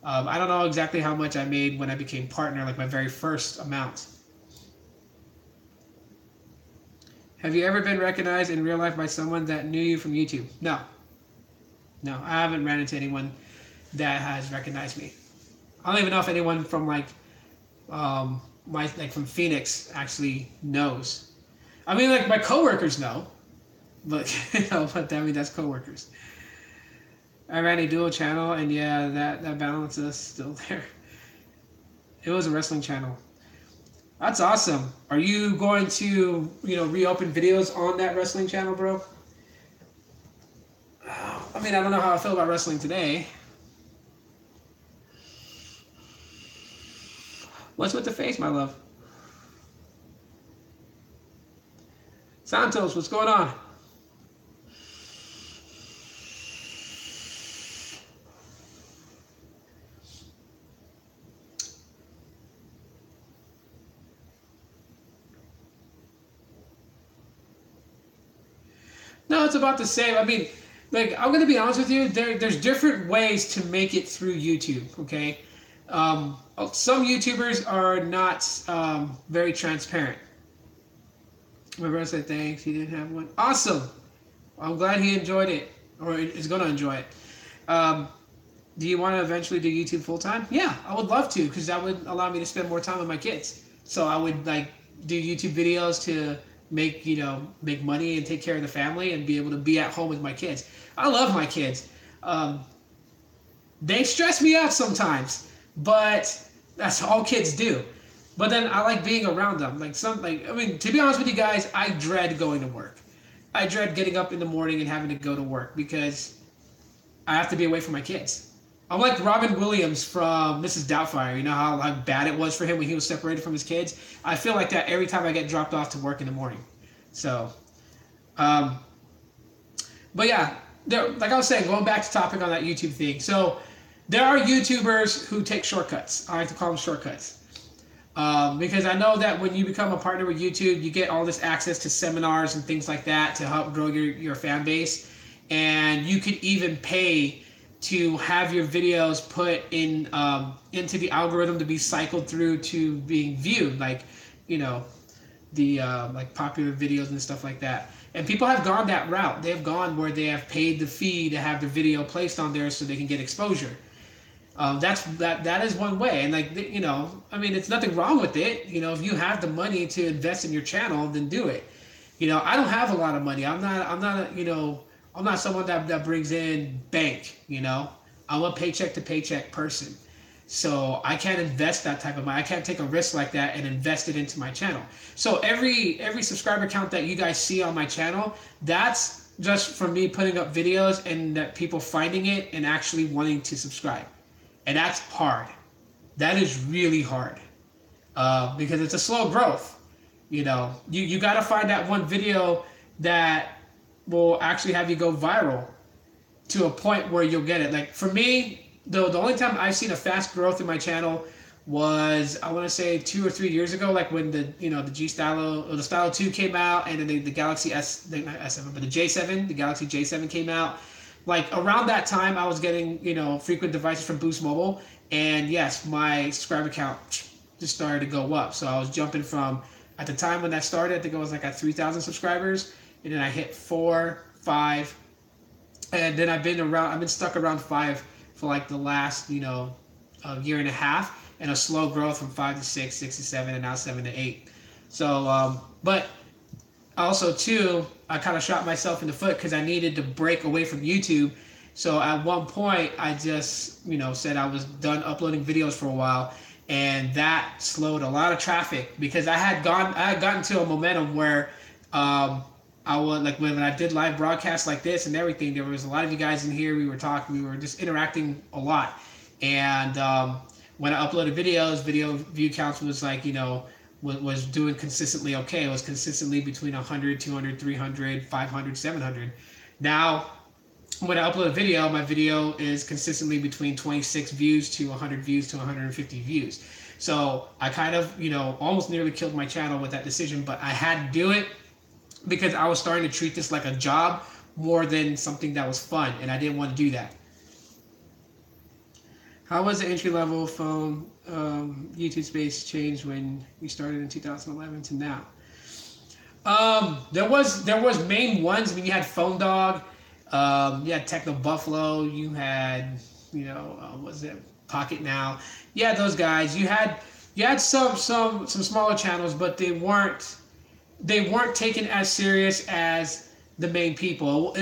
I don't know exactly how much I made when I became partner, like my very first amount. Have you ever been recognized in real life by someone that knew you from YouTube? No, I haven't ran into anyone that has recognized me. I don't even know if anyone from my like from Phoenix actually knows. I mean, like my coworkers know, but but I mean that's coworkers. I ran a dual channel, and yeah, that balance is still there. It was a wrestling channel. That's awesome. Are you going to reopen videos on that wrestling channel, bro? I mean, I don't know how I feel about wrestling today. What's with the face, my love? Santos, what's going on? No, it's about the same. I mean, like I'm gonna be honest with you. There's different ways to make it through YouTube. Okay, some YouTubers are not very transparent. My brother said thanks. He didn't have one. Awesome. I'm glad he enjoyed it, or is gonna enjoy it. Um, do you want to eventually do YouTube full time? Yeah, I would love to, because that would allow me to spend more time with my kids. So I would like do YouTube videos to make money and take care of the family and be able to be at home with my kids. I love my kids. They stress me out sometimes, but that's all kids do. But then I like being around them. I mean, to be honest with you guys, I dread going to work. I dread getting up in the morning and having to go to work because I have to be away from my kids. I'm like Robin Williams from Mrs. Doubtfire. You know how bad it was for him when he was separated from his kids? I feel like that every time I get dropped off to work in the morning. So, but yeah, like I was saying, going back to topic on that YouTube thing. So, there are YouTubers who take shortcuts. I like to call them shortcuts. Because I know that when you become a partner with YouTube, you get all this access to seminars and things like that to help grow your fan base. And you could even pay to have your videos put in into the algorithm to be cycled through to being viewed, like the like popular videos and stuff like that. And people have gone that route. They have gone where they have paid the fee to have the video placed on there so they can get exposure. That is one way, and I mean, it's nothing wrong with it. If you have the money to invest in your channel, then do it. I don't have a lot of money. I'm not someone that brings in bank. I'm a paycheck to paycheck person, so I can't invest that type of money. I can't take a risk like that and invest it into my channel. So every subscriber count that you guys see on my channel, that's just from me putting up videos and that people finding it and actually wanting to subscribe. And that's hard. That is really hard because it's a slow growth. You got to find that one video that will actually have you go viral to a point where you'll get it. Like for me, the only time I've seen a fast growth in my channel was, I want to say 2 or 3 years ago, like when the G Stylo or the Stylo 2 came out, and then the Galaxy not S7, but the J7, the Galaxy J7 came out. Like around that time, I was getting frequent devices from Boost Mobile, and yes, my subscriber count just started to go up. So I was jumping from, at the time when that started, I think I was like at 3,000 subscribers, and then I hit 4, 5, and then I've been stuck around 5 for like the last a year and a half, and a slow growth from 5 to 6, 6 to 7, and now 7 to 8. So but also too, I kind of shot myself in the foot because I needed to break away from YouTube. So at one point, I just said I was done uploading videos for a while, and that slowed a lot of traffic because I had gotten to a momentum where I was like, when I did live broadcasts like this and everything, there was a lot of you guys in here. We were talking, we were just interacting a lot, and when I uploaded videos, video view counts was like was doing consistently okay. It was consistently between 100, 200, 300, 500, 700. Now, when I upload a video, my video is consistently between 26 views to 100 views to 150 views. So I kind of, almost nearly killed my channel with that decision, but I had to do it because I was starting to treat this like a job more than something that was fun, and I didn't want to do that. How was the entry-level phone YouTube space changed when you started in 2011 to now? There was main ones. I mean, you had Phone Dog, you had Techno Buffalo, you had was it Pocket Now? Yeah, those guys. You had You had some smaller channels, but they weren't taken as serious as the main people.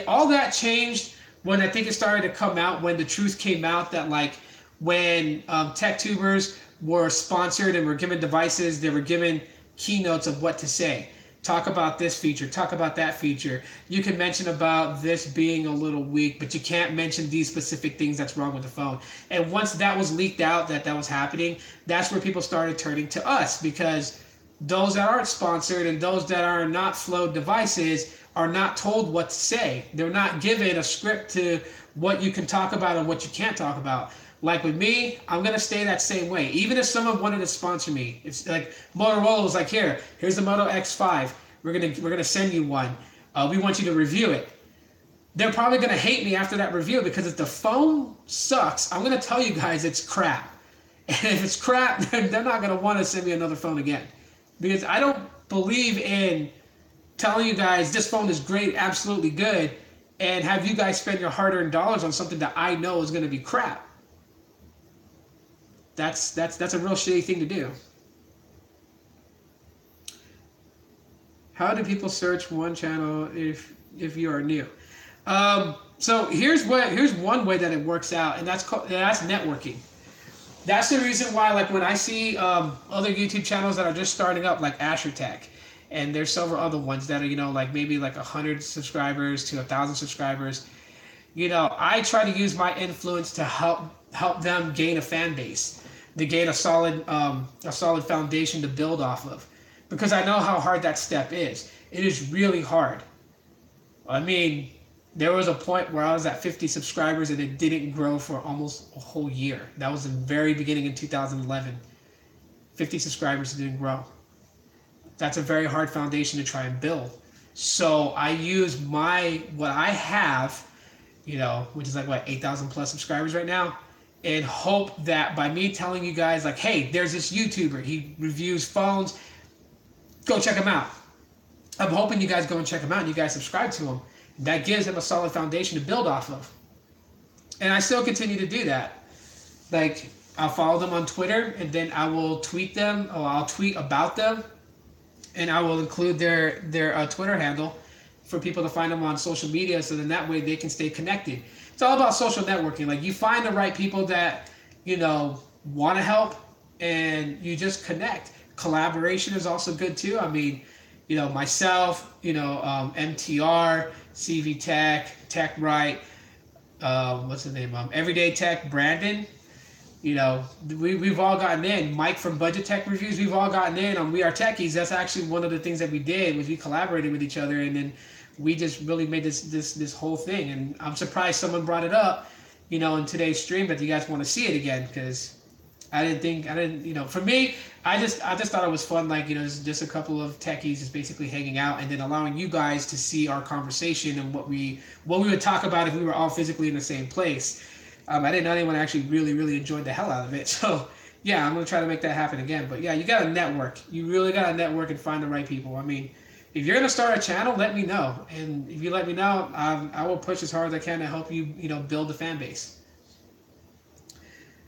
All that changed when I think it started to come out, when the truth came out that like when tech tubers were sponsored and were given devices, they were given keynotes of what to say. Talk about this feature, talk about that feature. You can mention about this being a little weak, but you can't mention these specific things that's wrong with the phone. And once that was leaked out that was happening, that's where people started turning to us, because those that aren't sponsored and those that are not flowed devices are not told what to say. They're not given a script to what you can talk about and what you can't talk about. Like with me, I'm gonna stay that same way. Even if someone wanted to sponsor me, it's like Motorola was like, here's the Moto X5. We're gonna send you one. We want you to review it. They're probably gonna hate me after that review, because if the phone sucks, I'm gonna tell you guys it's crap. And if it's crap, they're not gonna want to send me another phone again, because I don't believe in telling you guys this phone is great, absolutely good, and have you guys spend your hard-earned dollars on something that I know is gonna be crap. That's a real shitty thing to do. How do people search one channel if you are new? So here's one way that it works out, and that's networking. That's the reason why, like, when I see other YouTube channels that are just starting up, like Asher Tech, and there's several other ones that are, like maybe like 100 subscribers to 1,000 subscribers, I try to use my influence to help them gain a fan base, to gain a solid foundation to build off of, because I know how hard that step is. It is really hard. I mean, there was a point where I was at 50 subscribers and it didn't grow for almost a whole year. That was the very beginning in 2011. 50 subscribers didn't grow. That's a very hard foundation to try and build. So I use what I have, which is like 8,000 plus subscribers right now, and hope that by me telling you guys, like, hey, there's this YouTuber, he reviews phones, go check him out. I'm hoping you guys go and check him out and you guys subscribe to him. That gives them a solid foundation to build off of. And I still continue to do that. Like, I'll follow them on Twitter, and then I will tweet them, or I'll tweet about them, and I will include their Twitter handle for people to find them on social media, so then that way they can stay connected. It's all about social networking. Like, you find the right people that, want to help, and you just connect. Collaboration is also good too. I mean, myself, MTR, CV Tech, Tech Right, what's the name? Everyday Tech, Brandon. We've all gotten in. Mike from Budget Tech Reviews, we've all gotten in on We Are Techies. That's actually one of the things that we did, was we collaborated with each other, and then we just really made this whole thing. And I'm surprised someone brought it up, in today's stream, that you guys want to see it again, because I didn't, for me, I just thought it was fun, like, just a couple of techies just basically hanging out, and then allowing you guys to see our conversation and what we would talk about if we were all physically in the same place. I didn't know anyone actually really, really enjoyed the hell out of it. So yeah, I'm going to try to make that happen again. But yeah, you got to network. You really got to network and find the right people. I mean, if you're going to start a channel, let me know. And if you let me know, I will push as hard as I can to help you, build the fan base.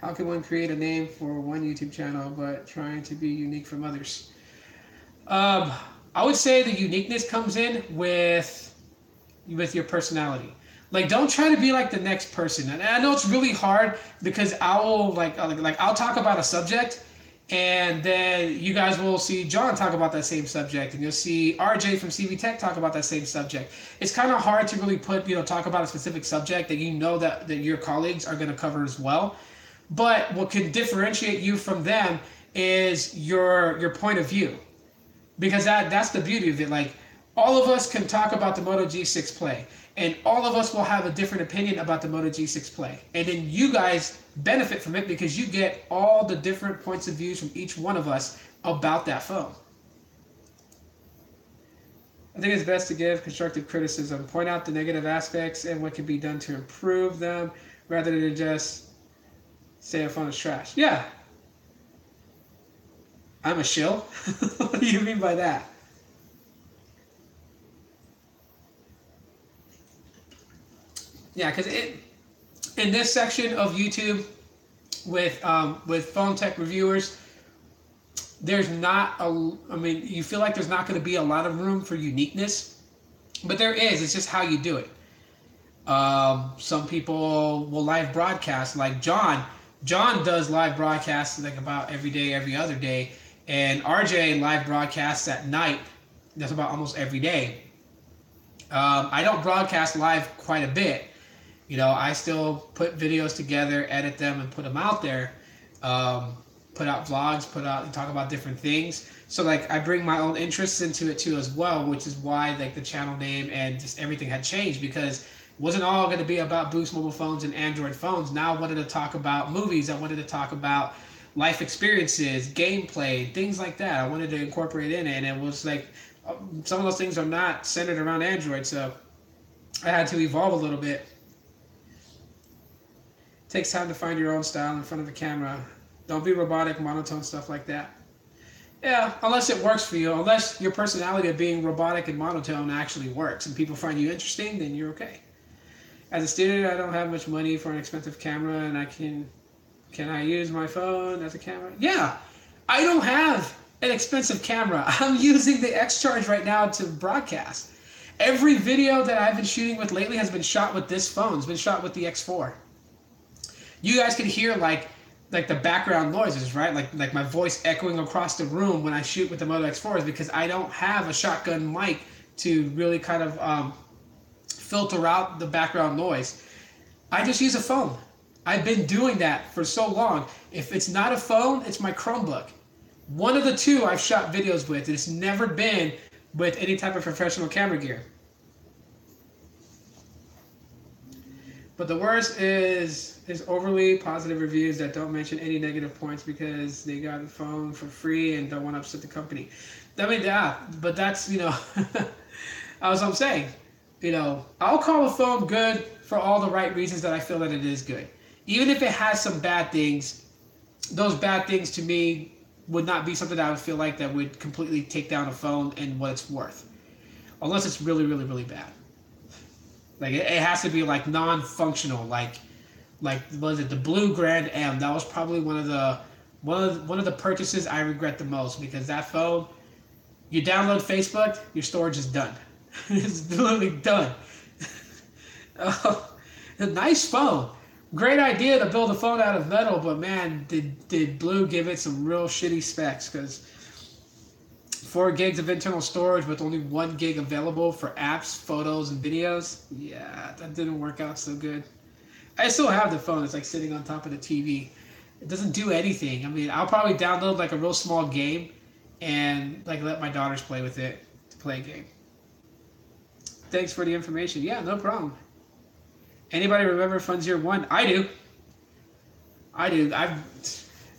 How can one create a name for one YouTube channel but trying to be unique from others? I would say the uniqueness comes in with your personality. Like, don't try to be like the next person. And I know it's really hard, because I'll talk about a subject, and then you guys will see John talk about that same subject, and you'll see RJ from CV Tech talk about that same subject. It's kind of hard to really talk about a specific subject that that your colleagues are going to cover as well. But what can differentiate you from them is your point of view, because that's the beauty of it. Like, all of us can talk about the Moto G6 Play, and all of us will have a different opinion about the Moto G6 Play. And then you guys benefit from it, because you get all the different points of views from each one of us about that phone. I think it's best to give constructive criticism, point out the negative aspects and what can be done to improve them, rather than just say a phone is trash. Yeah. I'm a shill? What do you mean by that? Yeah, because in this section of YouTube with phone tech reviewers, there's not a, I mean, you feel like there's not going to be a lot of room for uniqueness, but there is. It's just how you do it. Some people will live broadcast, like John. John does live broadcasts like about every day, every other day, and RJ live broadcasts at night. That's about almost every day. I don't broadcast live quite a bit. You know, I still put videos together, edit them, and put them out there. Put out vlogs, talk about different things. So like I bring my own interests into it too as well, which is why like the channel name and just everything had changed, because it wasn't all going to be about Boost mobile phones and Android phones. Now I wanted to talk about movies. I wanted to talk about life experiences, gameplay, things like that. I wanted to incorporate in it, and it was like some of those things are not centered around Android, so I had to evolve a little bit. It takes time to find your own style in front of the camera. Don't be robotic, monotone, stuff like that. Yeah, unless it works for you. Unless your personality of being robotic and monotone actually works and people find you interesting, then you're okay. As a student, I don't have much money for an expensive camera, and can I use my phone as a camera? Yeah, I don't have an expensive camera. I'm using the X-Charge right now to broadcast. Every video that I've been shooting with lately has been shot with this phone. It's been shot with the X4. You guys can hear like the background noises, right? Like my voice echoing across the room when I shoot with the Moto X4 is because I don't have a shotgun mic to really kind of filter out the background noise. I just use a phone. I've been doing that for so long. If it's not a phone, it's my Chromebook. One of the two I've shot videos with, and it's never been with any type of professional camera gear. But the worst is overly positive reviews that don't mention any negative points because they got the phone for free and don't want to upset the company. I mean, yeah, but that's, you know, as I'm saying, you know, I'll call a phone good for all the right reasons that I feel that it is good. Even if it has some bad things, those bad things to me would not be something that I would feel like that would completely take down a phone and what it's worth. Unless it's really, really, really bad. Like it has to be like non-functional, like was it the Blue Grand M? That was probably one of the purchases I regret the most, because that phone, you download Facebook, your storage is done. It's literally done. A nice phone. Great idea to build a phone out of metal, but man, did Blue give it some real shitty specs, because 4 gigs of internal storage with only 1 gig available for apps, photos, and videos. Yeah, that didn't work out so good. I still have the phone. It's like sitting on top of the TV. It doesn't do anything. I mean, I'll probably download like a real small game and like let my daughters play with it to play a game. Thanks for the information. Yeah, no problem. Anybody remember Fun Zero One? I do.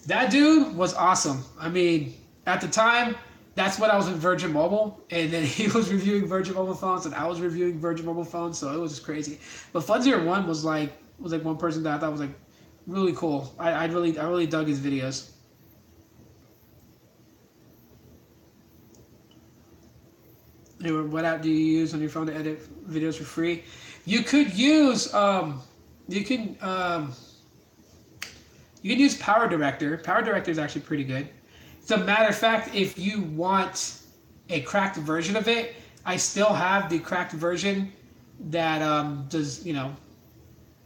That dude was awesome. I mean, at the time, that's when I was in Virginmobile, and then he was reviewing Virginmobile phones, and I was reviewing Virginmobile phones, so it was just crazy. But Fun Zero One was like one person that I thought was like really cool. I really dug his videos. Anyway, what app do you use on your phone to edit videos for free? You could use you can use Power Director. Power Director is actually pretty good. As a matter of fact, if you want a cracked version of it, I still have the cracked version that does, you know.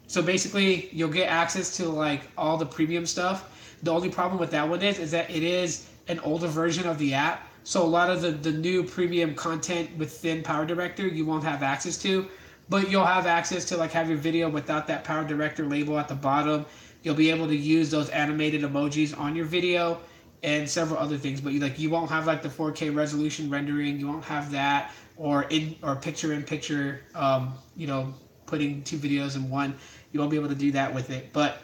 So basically, you'll get access to like all the premium stuff. The only problem with that one is that it is an older version of the app. So a lot of the new premium content within Power Director you won't have access to, but you'll have access to like have your video without that Power Director label at the bottom. You'll be able to use those animated emojis on your video and several other things, but you won't have like the 4K resolution rendering. You won't have that, or picture in picture, you know, putting 2 videos in one. You won't be able to do that with it. But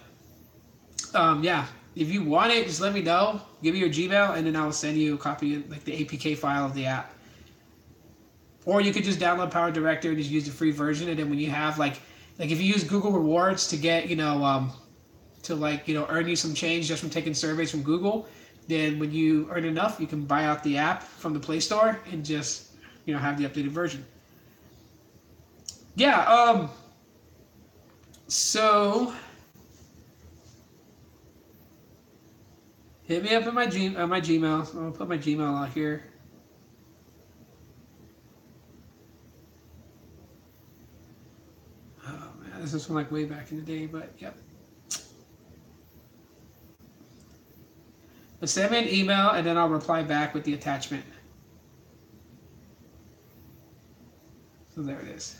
yeah, if you want it, just let me know. Give me your Gmail, and then I'll send you a copy of like the APK file of the app. Or you could just download Power Director and just use the free version. And then when you have like if you use Google Rewards to get, you know, to like, you know, earn you some change just from taking surveys from Google, then when you earn enough, you can buy out the app from the Play Store and just, you know, have the updated version. Yeah, so Hit me up in my Gmail. I'm gonna put my Gmail out here. Oh man, this is from like way back in the day, but yep. But send me an email and then I'll reply back with the attachment. So there it is.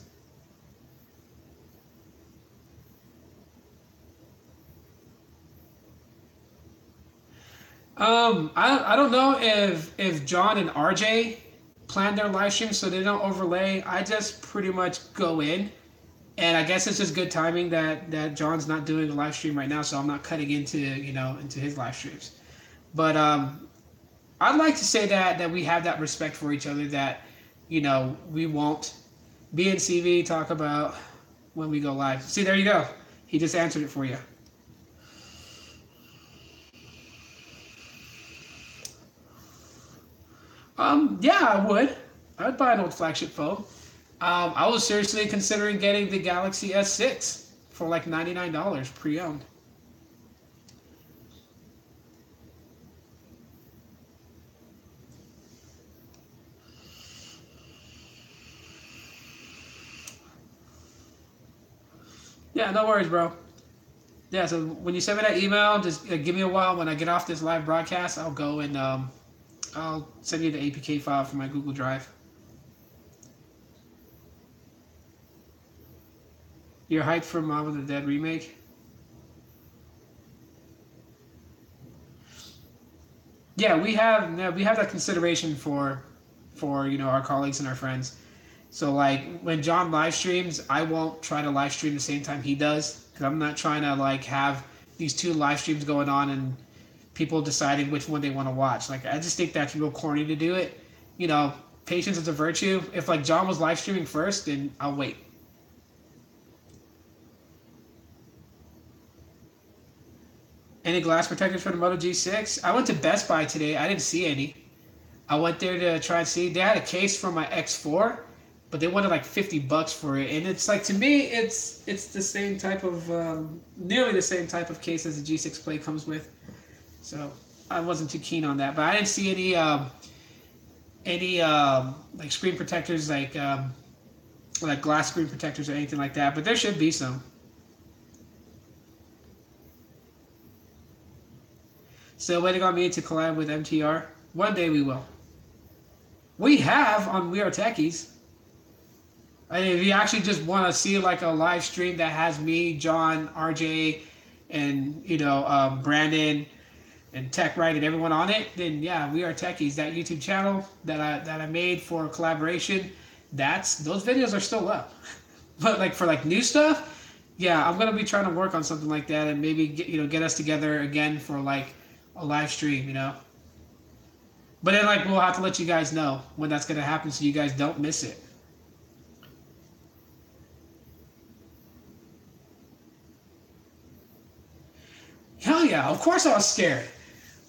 I don't know if John and RJ plan their live streams so they don't overlay. I just pretty much go in, and I guess it's just good timing that John's not doing a live stream right now, so I'm not cutting into into his live streams. But I'd like to say that we have that respect for each other, that we won't B and CV talk about when we go live. See, there you go. He just answered it for you. Yeah, I would. I would buy an old flagship phone. I was seriously considering getting the Galaxy S6 for like $99 pre-owned. Yeah, no worries, bro. Yeah, so when you send me that email, just give me a while. When I get off this live broadcast, I'll go and I'll send you the APK file from my Google Drive. You're hyped for Mom of the Dead remake? Yeah, we have that consideration for our colleagues and our friends. So like when John live streams, I won't try to live stream the same time he does, because I'm not trying to like have these two live streams going on and people deciding which one they want to watch. Like I just think that's real corny to do it. Patience is a virtue. If like John was live streaming first, then I'll wait. Any glass protectors for the Moto G6? I went to Best Buy today. I didn't see any. I went there to try and see. They had a case for my X4, but they wanted like $50 for it. And it's like, to me, it's the same type of, nearly the same type of case as the G6 Play comes with. So I wasn't too keen on that. But I didn't see any like screen protectors, like glass screen protectors or anything like that. But there should be some. Still waiting on me to collab with MTR. One day we will. We have on We Are Techies. I mean, if you actually just want to see like a live stream that has me, John, RJ, and Brandon and Tech Right and everyone on it, then yeah, We Are Techies. That YouTube channel that I made for collaboration, those videos are still up. But like for like new stuff, yeah, I'm gonna be trying to work on something like that and maybe get us together again for like a live stream, But then like we'll have to let you guys know when that's gonna happen so you guys don't miss it. Hell yeah, of course I was scared.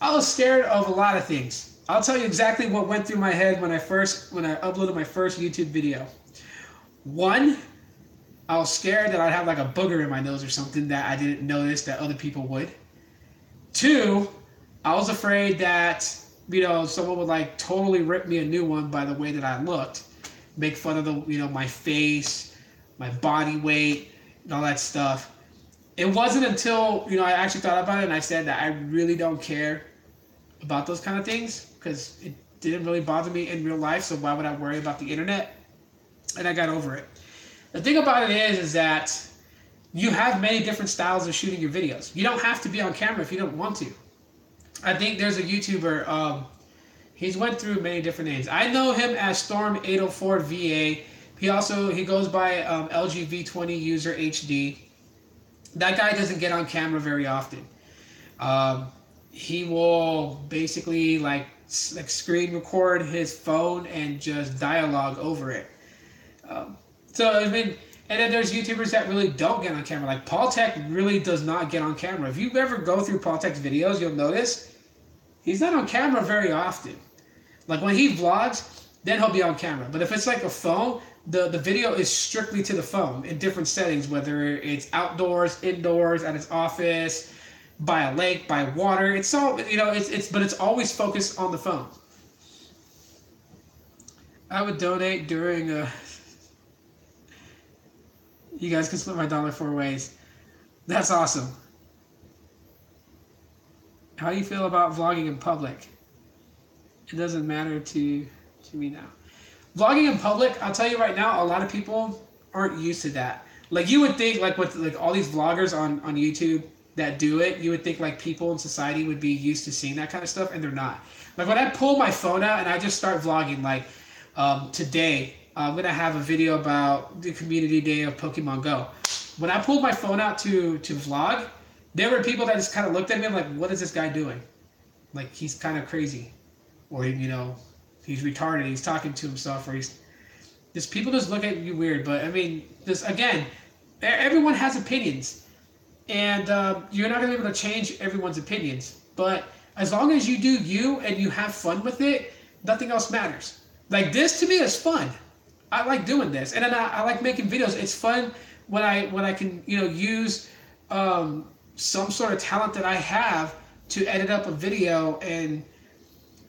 I was scared of a lot of things. I'll tell you exactly what went through my head when I uploaded my first YouTube video. One, I was scared that I'd have like a booger in my nose or something that I didn't notice that other people would. Two, I was afraid that, someone would like totally rip me a new one by the way that I looked, make fun of my face, my body weight, and all that stuff. It wasn't until, I actually thought about it and I said that I really don't care about those kind of things because it didn't really bother me in real life, so why would I worry about the internet? And I got over it. The thing about it is that you have many different styles of shooting your videos. You don't have to be on camera if you don't want to. I think there's a YouTuber, he's went through many different names. I know him as Storm804VA. He goes by LGV20 User HD. That guy doesn't get on camera very often. He will basically like screen record his phone and just dialogue over it. And then there's YouTubers that really don't get on camera. Like Paul Tech really does not get on camera. If you ever go through Paul Tech's videos, you'll notice he's not on camera very often. Like when he vlogs, then he'll be on camera. But if it's like a phone, the video is strictly to the phone in different settings, whether it's outdoors, indoors, at his office, by a lake, by water. It's all, but it's always focused on the phone. I would donate during you guys can split my dollar 4 ways. That's awesome. How do you feel about vlogging in public? It doesn't matter to me now. Vlogging in public, I'll tell you right now, a lot of people aren't used to that. Like you would think, like with like all these vloggers on YouTube that do it, you would think like people in society would be used to seeing that kind of stuff, and they're not. Like when I pull my phone out and I just start vlogging, like today, I'm gonna have a video about the community day of Pokemon Go. When I pulled my phone out to vlog, there were people that just kind of looked at me like, "What is this guy doing? Like he's kind of crazy, or he's retarded. He's talking to himself, or he's just people just look at you weird." But I mean, this again, everyone has opinions, and you're not gonna be able to change everyone's opinions. But as long as you do you and you have fun with it, nothing else matters. Like this to me is fun. I like doing this, and then I like making videos. It's fun when I can use some sort of talent that I have to edit up a video. And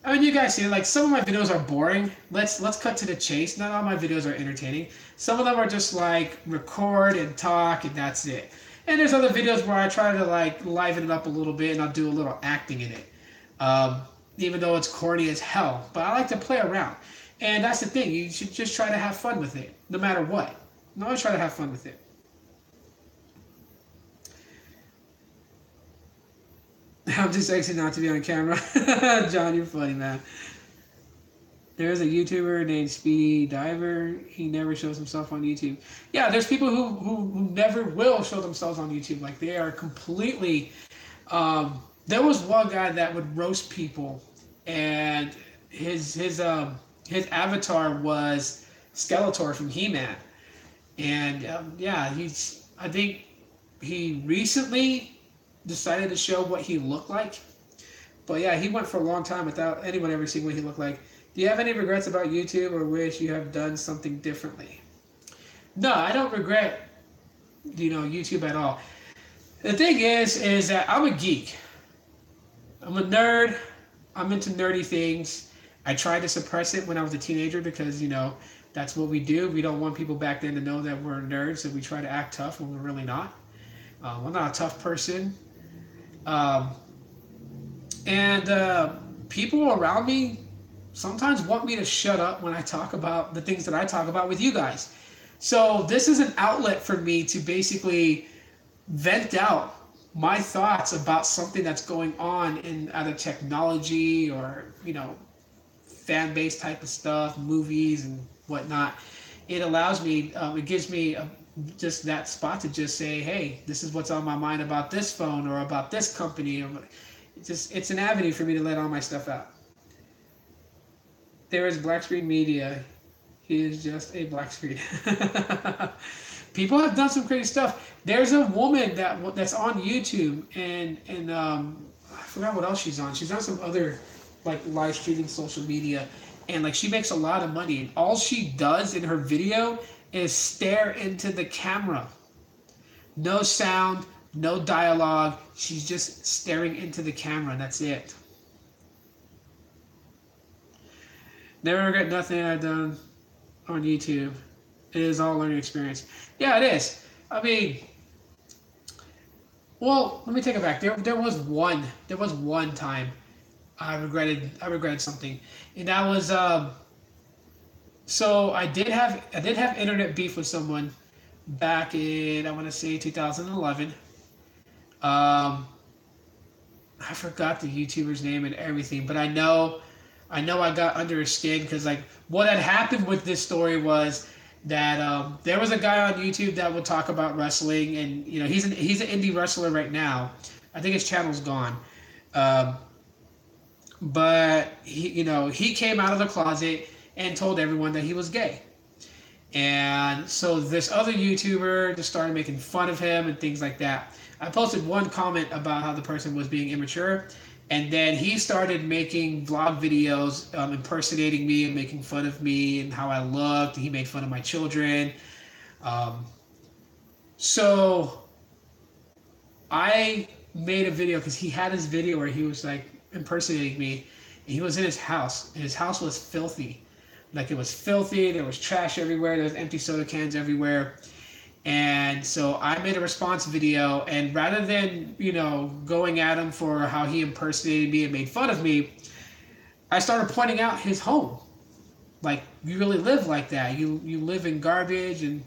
I mean, you guys see, like some of my videos are boring. Let's cut to the chase. Not all my videos are entertaining. Some of them are just like record and talk, and that's it. And there's other videos where I try to like liven it up a little bit, and I'll do a little acting in it, even though it's corny as hell. But I like to play around. And that's the thing. You should just try to have fun with it, no matter what. Always try to have fun with it. I'm too sexy not to be on camera. John, you're funny, man. There's a YouTuber named Speedy Diver. He never shows himself on YouTube. Yeah, there's people who never will show themselves on YouTube. Like they are completely. There was one guy that would roast people, and his avatar was Skeletor from He-Man, and I think he recently decided to show what he looked like. But yeah, he went for a long time without anyone ever seeing what he looked like. Do you have any regrets about YouTube or wish you have done something differently? No, I don't regret YouTube at all. The thing is that I'm a geek. I'm a nerd. I'm into nerdy things. I tried to suppress it when I was a teenager because, that's what we do. We don't want people back then to know that we're nerds, so we try to act tough when we're really not. I'm not a tough person. People around me sometimes want me to shut up when I talk about the things that I talk about with you guys. So this is an outlet for me to basically vent out my thoughts about something that's going on in either technology or, fan-based type of stuff, movies and whatnot. It allows me, it gives me just that spot to just say, hey, this is what's on my mind about this phone or about this company. It's an avenue for me to let all my stuff out. There is black screen media. He is just a black screen. People have done some crazy stuff. There's a woman that's on YouTube, and I forgot what else she's on. She's on some other like live streaming social media, and like she makes a lot of money. And all she does in her video is stare into the camera. No sound, no dialogue. She's just staring into the camera, and that's it. Never regret nothing I've done on YouTube. It is all learning experience. Yeah, it is. I mean, well, let me take it back. There was one time I regretted something, and that was so I did have internet beef with someone back in, I want to say, 2011. I forgot the YouTuber's name and everything, but I know I got under his skin because like what had happened with this story was that there was a guy on YouTube that would talk about wrestling, and he's an indie wrestler right now. I think his channel's gone. But he came out of the closet and told everyone that he was gay. And so this other YouTuber just started making fun of him and things like that. I posted one comment about how the person was being immature, and then he started making vlog videos impersonating me and making fun of me and how I looked. He made fun of my children. So I made a video because he had his video where he was like impersonating me. And he was in his house, and his house was filthy. Like it was filthy. There was trash everywhere. There was empty soda cans everywhere. And so I made a response video, and rather than, going at him for how he impersonated me and made fun of me, I started pointing out his home. Like, you really live like that. You live in garbage, and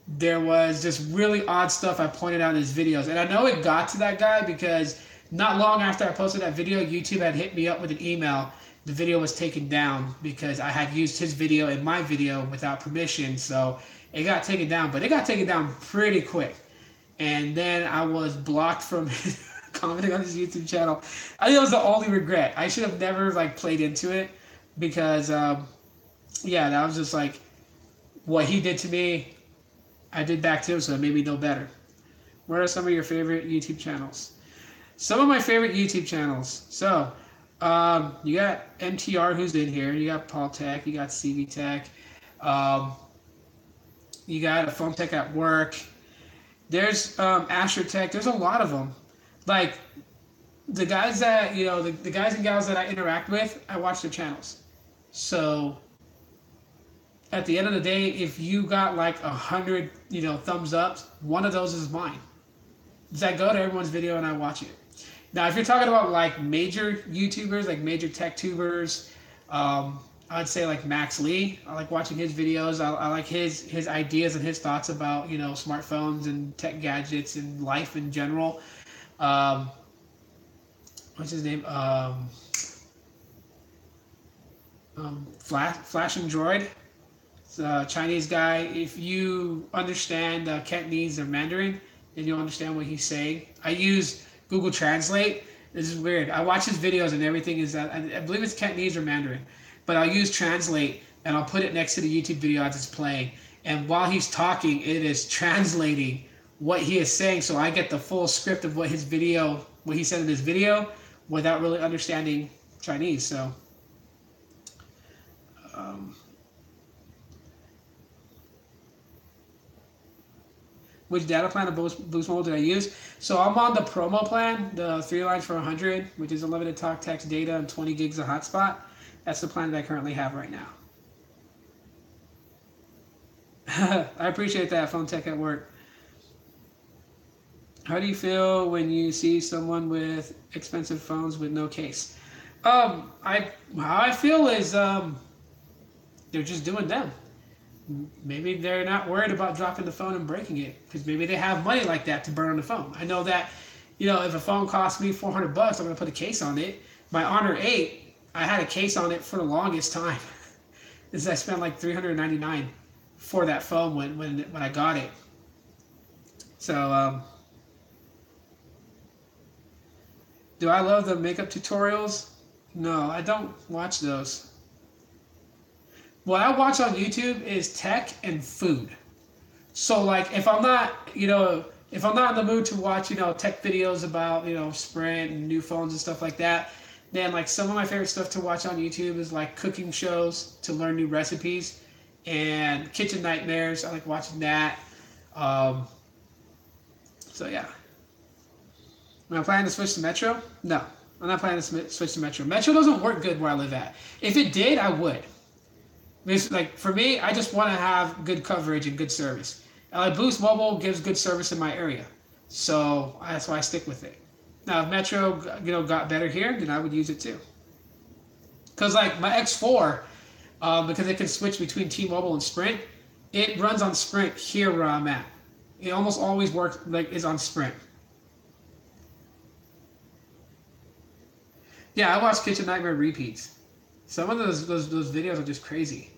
there was just really odd stuff I pointed out in his videos. And I know it got to that guy because not long after I posted that video, YouTube had hit me up with an email. The video was taken down because I had used his video in my video without permission. So it got taken down, but it got taken down pretty quick. And then I was blocked from commenting on his YouTube channel. I think that was the only regret. I should have never played into it because, that was just like what he did to me. I did back to him, so it made me know better. What are some of your favorite YouTube channels? Some of my favorite YouTube channels. So, you got MTR who's in here. You got Paul Tech. You got CV Tech. You got a Phone Tech at Work. There's Asher Tech. There's a lot of them. Like the guys that the guys and gals that I interact with, I watch their channels. So at the end of the day, if you got 100 thumbs ups, one of those is mine. Does I go to everyone's video and I watch it? Now, if you're talking about major YouTubers, like major tech tubers, I'd say Max Lee. I like watching his videos. I like his ideas and his thoughts about smartphones and tech gadgets and life in general. What's his name? Flash and Droid. It's a Chinese guy. If you understand Cantonese or Mandarin, then you'll understand what he's saying. I use Google Translate. This is weird. I watch his videos and everything is I believe it's Cantonese or Mandarin. But I'll use Translate, and I'll put it next to the YouTube video as it's playing. And while he's talking, it is translating what he is saying, so I get the full script of what he said in his video, without really understanding Chinese. So, which data plan of Boost Mobile did I use? So I'm on the promo plan, the 3 lines for 100, which is unlimited talk, text, data, and 20 gigs of hotspot. That's the plan that I currently have right now. I appreciate that, Phone Tech at Work. How do you feel when you see someone with expensive phones with no case? How I feel is they're just doing them. Maybe they're not worried about dropping the phone and breaking it because maybe they have money like that to burn on the phone. I know that, if a phone costs me $400, I'm going to put a case on it. My Honor 8, I had a case on it for the longest time. I spent $399 for that phone when I got it. So, do I love the makeup tutorials? No, I don't watch those. What I watch on YouTube is tech and food. So if I'm not, if I'm not in the mood to watch, tech videos about, Sprint and new phones and stuff like that, then some of my favorite stuff to watch on YouTube is cooking shows to learn new recipes and kitchen nightmares. I like watching that. So yeah. Am I planning to switch to Metro? No, I'm not planning to switch to Metro. Metro doesn't work good where I live at. If it did, I would. It's for me, I just want to have good coverage and good service. And Boost Mobile gives good service in my area, so that's why I stick with it. Now, if Metro, got better here, then I would use it too. Because my X4, because it can switch between T-Mobile and Sprint, it runs on Sprint here where I'm at. It almost always works is on Sprint. Yeah, I watch Kitchen Nightmare repeats. Some of those videos are just crazy.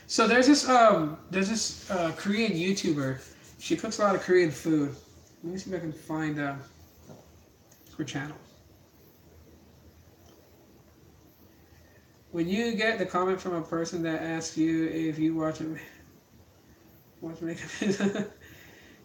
So there's this Korean YouTuber. She cooks a lot of Korean food. Let me see if I can find her channel. When you get the comment from a person that asks you if you watch makeup,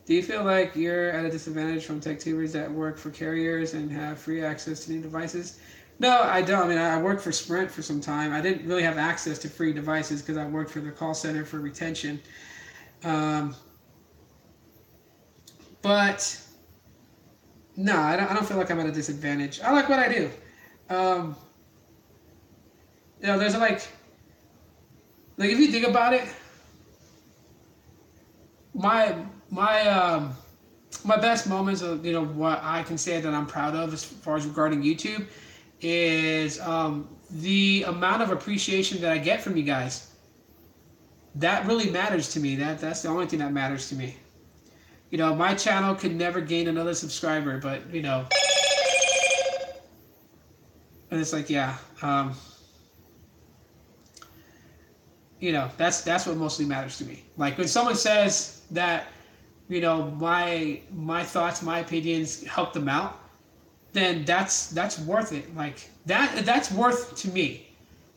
do you feel like you're at a disadvantage from tech tubers that work for carriers and have free access to new devices? No, I don't. I mean, I worked for Sprint for some time. I didn't really have access to free devices because I worked for the call center for retention. But no, I don't feel like I'm at a disadvantage. I like what I do. Um, there's like if you think about it, my my my best moments of what I can say that I'm proud of as far as regarding YouTube is the amount of appreciation that I get from you guys. That really matters to me. That's the only thing that matters to me. My channel could never gain another subscriber, but and it's like, yeah, that's what mostly matters to me. Like when someone says that, my thoughts, my opinions help them out, then that's worth it. Like that's worth to me.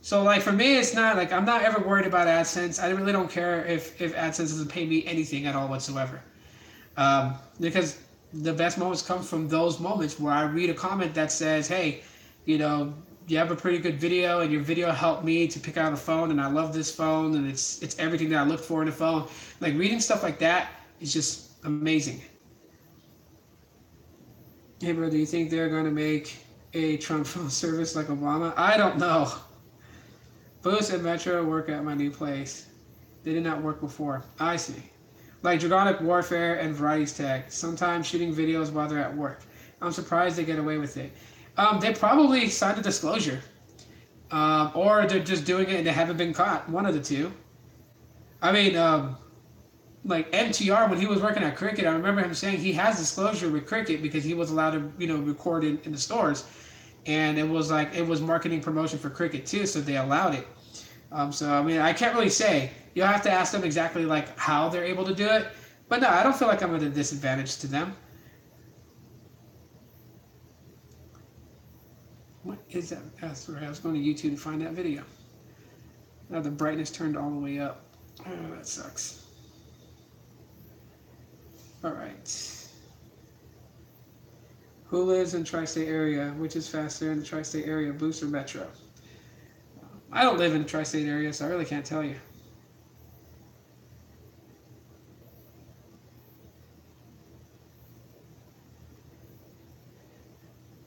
So like for me, it's not like I'm not ever worried about AdSense. I really don't care if AdSense doesn't pay me anything at all whatsoever. Because the best moments come from those moments where I read a comment that says, hey, you have a pretty good video and your video helped me to pick out a phone and I love this phone and it's everything that I looked for in a phone. Like reading stuff like that is just amazing. Hey bro, do you think they're going to make a Trump phone service like Obama? I don't know. Boost and Metro work at my new place. They did not work before. I see. Like Dragonic Warfare and Varieties Tag. Sometimes shooting videos while they're at work. I'm surprised they get away with it. They probably signed a disclosure. Or they're just doing it and they haven't been caught. One of the two. I mean, like MTR, when he was working at Cricket, I remember him saying he has disclosure with Cricket because he was allowed to, record in the stores. And it was marketing promotion for Cricket too, so they allowed it. So, I mean, I can't really say. You'll have to ask them exactly like how they're able to do it. But no, I don't feel like I'm at a disadvantage to them. What is that? That's right. I was going to YouTube to find that video. Now the brightness turned all the way up. Oh, that sucks. All right. Who lives in tri-state area? Which is faster in the tri-state area, Boost or Metro? I don't live in the tri-state area, so I really can't tell you.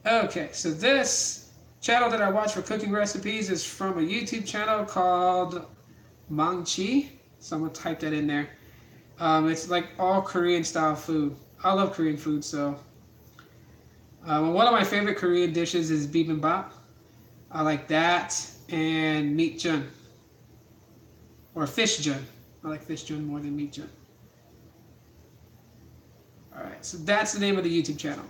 Okay, so this channel that I watch for cooking recipes is from a YouTube channel called Mangchi. So I'm going to type that in there. It's like all Korean style food. I love Korean food, so. One of my favorite Korean dishes is bibimbap. I like that and meat jun. Or fish jun. I like fish jun more than meat jun. Alright, so that's the name of the YouTube channel.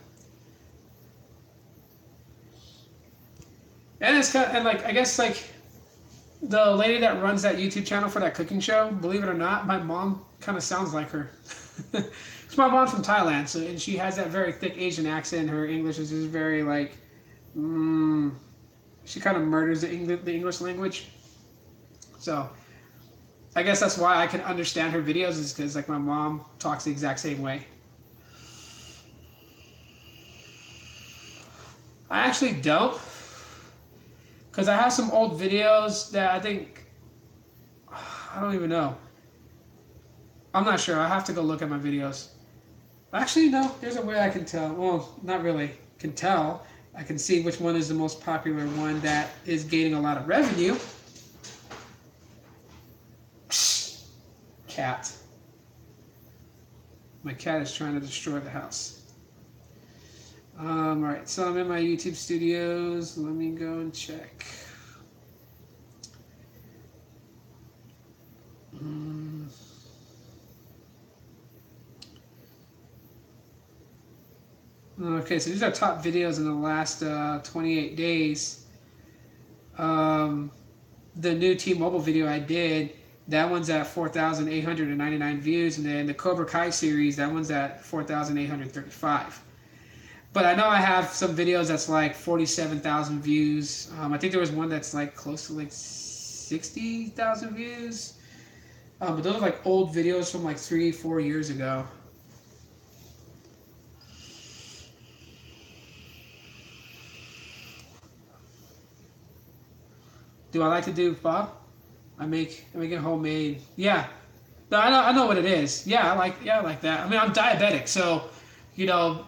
And it's kind of, and like, I guess like the lady that runs that YouTube channel for that cooking show, believe it or not, my mom kind of sounds like her. It's my mom's from Thailand, so and she has that very thick Asian accent. Her English is just very like, she kind of murders the English language. So I guess that's why I can understand her videos, is because like my mom talks the exact same way. I actually don't. Because I have some old videos that I think, I don't even know. I'm not sure. I have to go look at my videos. Actually, no. There's a way I can tell. Well, not really. Can tell. I can see which one is the most popular one that is gaining a lot of revenue. Cat. My cat is trying to destroy the house. Alright, so I'm in my YouTube studios. Let me go and check. Okay, so these are top videos in the last 28 days. The new T-Mobile video I did, that one's at 4,899 views, and then the Cobra Kai series, that one's at 4,835. But I know I have some videos that's like 47,000 views. I think there was one that's like close to like 60,000 views. But those are like old videos from like 3-4 years ago. Do I like to do pho? I make it homemade. Yeah. No, I know what it is. Yeah, I like that. I mean, I'm diabetic, so you know,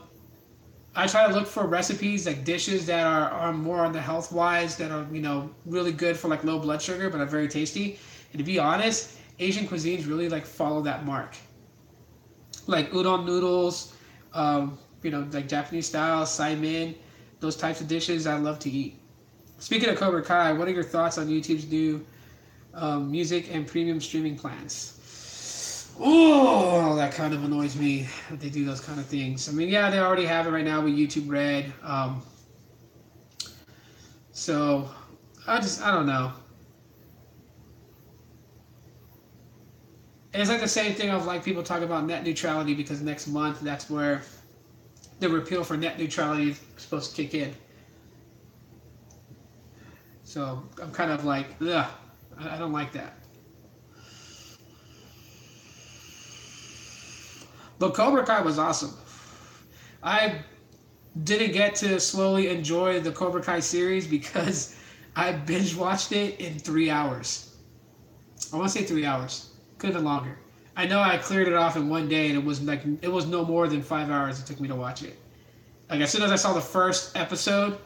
I try to look for recipes, like dishes that are more on the health wise, that are, really good for like low blood sugar, but are very tasty. And to be honest, Asian cuisines really like follow that mark. Like udon noodles, like Japanese style, saimin, those types of dishes I love to eat. Speaking of Cobra Kai, what are your thoughts on YouTube's new music and premium streaming plans? Oh, that kind of annoys me that they do those kind of things. I mean, yeah, they already have it right now with YouTube Red. So I don't know. And it's like the same thing of like people talk about net neutrality because next month that's where the repeal for net neutrality is supposed to kick in. So I'm kind of like, ugh, I don't like that. But Cobra Kai was awesome. I didn't get to slowly enjoy the Cobra Kai series because I binge watched it in 3 hours. I want to say 3 hours. Could have been longer. I know I cleared it off in one day, and it was no more than 5 hours it took me to watch it. Like as soon as I saw the first episode,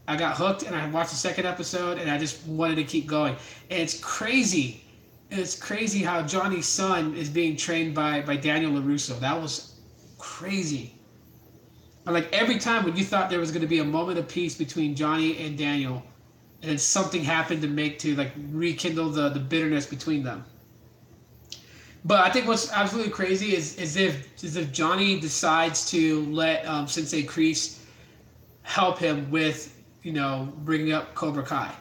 I got hooked, and I watched the second episode, and I just wanted to keep going. And it's crazy. It's crazy how Johnny's son is being trained by Daniel LaRusso. That was crazy. And like every time when you thought there was going to be a moment of peace between Johnny and Daniel, and then something happened to like rekindle the bitterness between them. But I think what's absolutely crazy is if Johnny decides to let Sensei Kreese help him with bringing up Cobra Kai,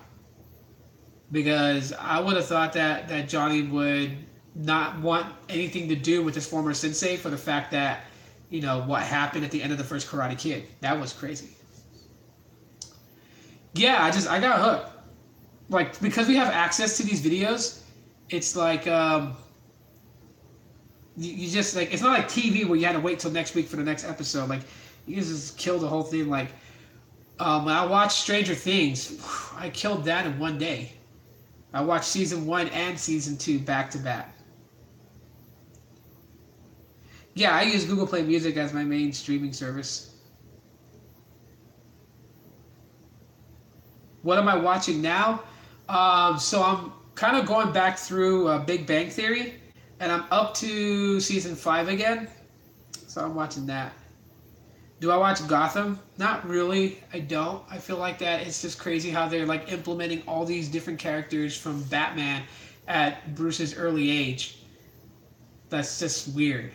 because I would have thought that Johnny would not want anything to do with his former sensei for the fact that what happened at the end of the first Karate Kid. That was crazy. Yeah, I got hooked. Like because we have access to these videos, it's like you just like it's not like TV where you had to wait till next week for the next episode. Like you just kill the whole thing. Like when I watched Stranger Things, I killed that in one day. I watched season 1 and season 2 back to back. Yeah, I use Google Play Music as my main streaming service. What am I watching now? So I'm kind of going back through Big Bang Theory, and I'm up to season 5 again. So I'm watching that. Do I watch Gotham? Not really. I don't. I feel like that it's just crazy how they're like implementing all these different characters from Batman at Bruce's early age. That's just weird.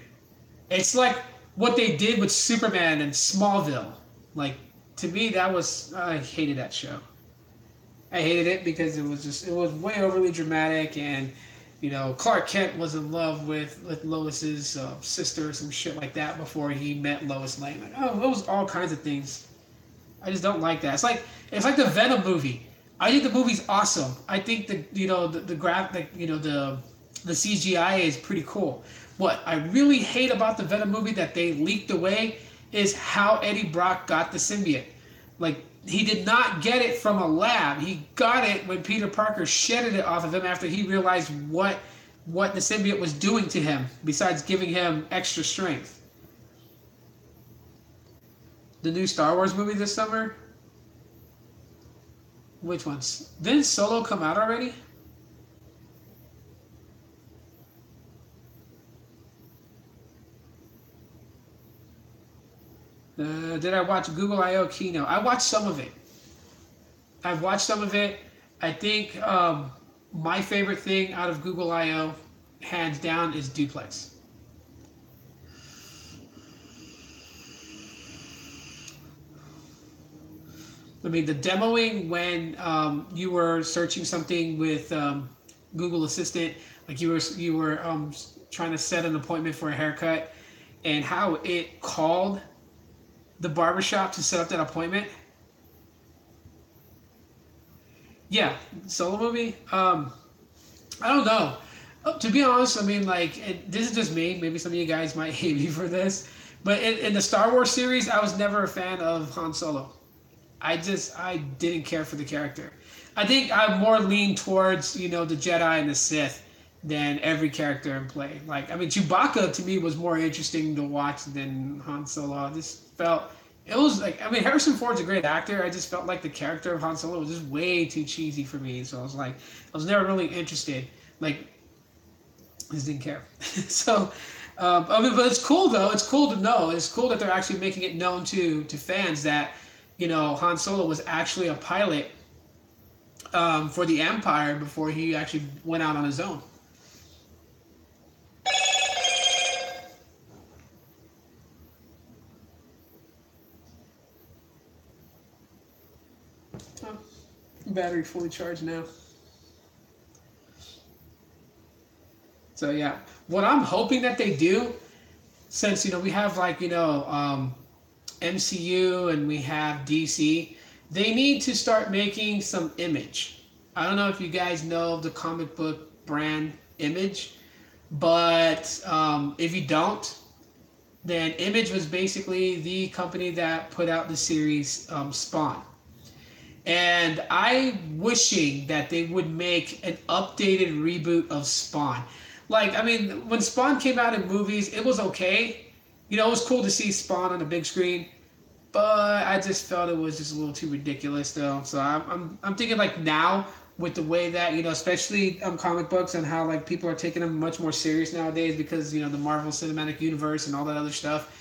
It's like what they did with Superman and Smallville. Like to me, I hated that show. I hated it because it was way overly dramatic, and Clark Kent was in love with Lois's sister or some shit like that before he met Lois Lane. Like, it was all kinds of things. I just don't like that. It's like the Venom movie. I think the movie's awesome. I think the graphic, the CGI is pretty cool. What I really hate about the Venom movie that they leaked away is how Eddie Brock got the symbiote. Like, he did not get it from a lab. He got it when Peter Parker shedded it off of him after he realized what the symbiote was doing to him, besides giving him extra strength. The new Star Wars movie this summer? Which ones? Didn't Solo come out already? Did I watch Google I/O Kino? I watched some of it. I've watched some of it. I think my favorite thing out of Google I/O, hands down, is Duplex. I mean, the demoing when you were searching something with Google Assistant, like you were trying to set an appointment for a haircut, and how it called the barbershop to set up that appointment. Yeah, solo movie. I don't know. To be honest, I mean, like, this is just me. Maybe some of you guys might hate me for this, but in the Star Wars series, I was never a fan of Han Solo. I didn't care for the character. I think I more lean towards the Jedi and the Sith. than every character in play. Like, I mean, Chewbacca to me was more interesting to watch than Han Solo. I just felt it was like, I mean, Harrison Ford's a great actor. I just felt like the character of Han Solo was just way too cheesy for me. So I was like, I was never really interested. Like, I just didn't care. So, I mean, but it's cool though. It's cool to know. It's cool that they're actually making it known to fans that, you know, Han Solo was actually a pilot for the Empire before he actually went out on his own. Oh, battery fully charged now. So yeah, what I'm hoping that they do, since you know we have like MCU and we have DC, they need to start making some Image. I don't know if you guys know the comic book brand Image, but if you don't, then Image was basically the company that put out the series Spawn. And I wishing that they would make an updated reboot of Spawn. Like, I mean, when Spawn came out in movies, it was okay. You know, it was cool to see Spawn on the big screen, but I just felt it was just a little too ridiculous, though. So I'm thinking like now with the way that especially comic books and how like people are taking them much more serious nowadays because the Marvel Cinematic Universe and all that other stuff.